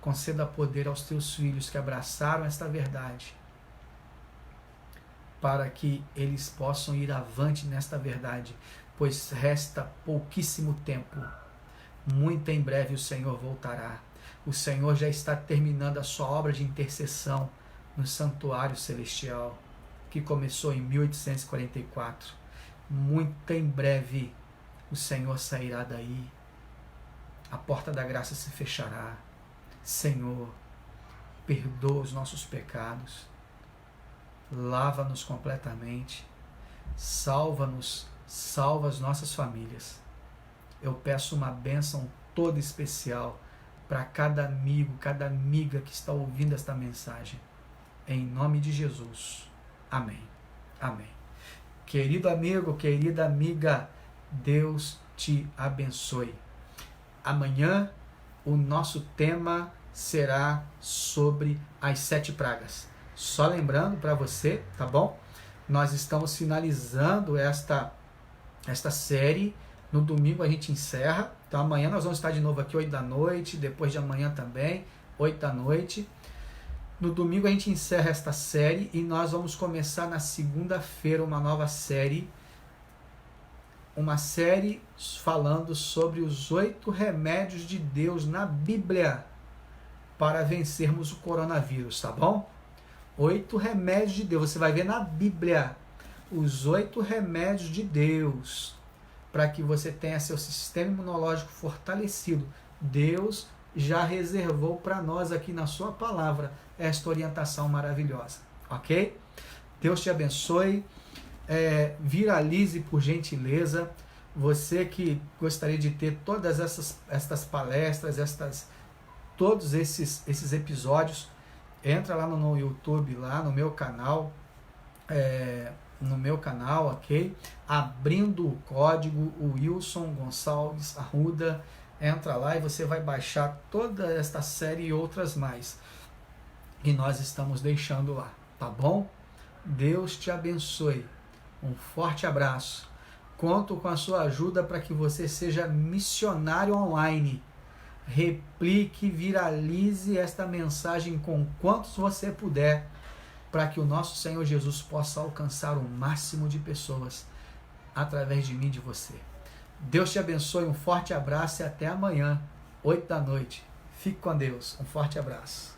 Conceda poder aos teus filhos que abraçaram esta verdade, para que eles possam ir avante nesta verdade, pois resta pouquíssimo tempo. Muito em breve o Senhor voltará. O Senhor já está terminando a sua obra de intercessão no santuário celestial, que começou em 1844. Muito em breve o Senhor sairá daí. A porta da graça se fechará. Senhor, perdoa os nossos pecados, lava-nos completamente, salva-nos, salva as nossas famílias. Eu peço uma bênção toda especial para cada amigo, cada amiga que está ouvindo esta mensagem. Em nome de Jesus. Amém. Amém. Querido amigo, querida amiga, Deus te abençoe. Amanhã o nosso tema será sobre as 7 pragas. Só lembrando para você, tá bom? Nós estamos finalizando esta série. No domingo a gente encerra. Então amanhã nós vamos estar de novo aqui 8 da noite. Depois de amanhã também, 8 da noite. No domingo a gente encerra esta série e nós vamos começar na segunda-feira uma nova série. Uma série falando sobre os 8 remédios de Deus na Bíblia para vencermos o coronavírus, tá bom? 8 remédios de Deus. Você vai ver na Bíblia os 8 remédios de Deus para que você tenha seu sistema imunológico fortalecido. Deus já reservou para nós aqui na sua palavra esta orientação maravilhosa, ok? Deus te abençoe, viralize por gentileza. Você que gostaria de ter todas estas palestras, todos esses episódios, entra lá no YouTube, lá no meu canal, ok? Abrindo o código Wilson Gonçalves Arruda, entra lá e você vai baixar toda esta série e outras mais que nós estamos deixando lá, tá bom? Deus te abençoe, um forte abraço, conto com a sua ajuda para que você seja missionário online. Replique, viralize esta mensagem com quantos você puder, para que o nosso Senhor Jesus possa alcançar o máximo de pessoas através de mim e de você. Deus te abençoe, um forte abraço e até amanhã, 8 da noite. Fique com Deus, um forte abraço.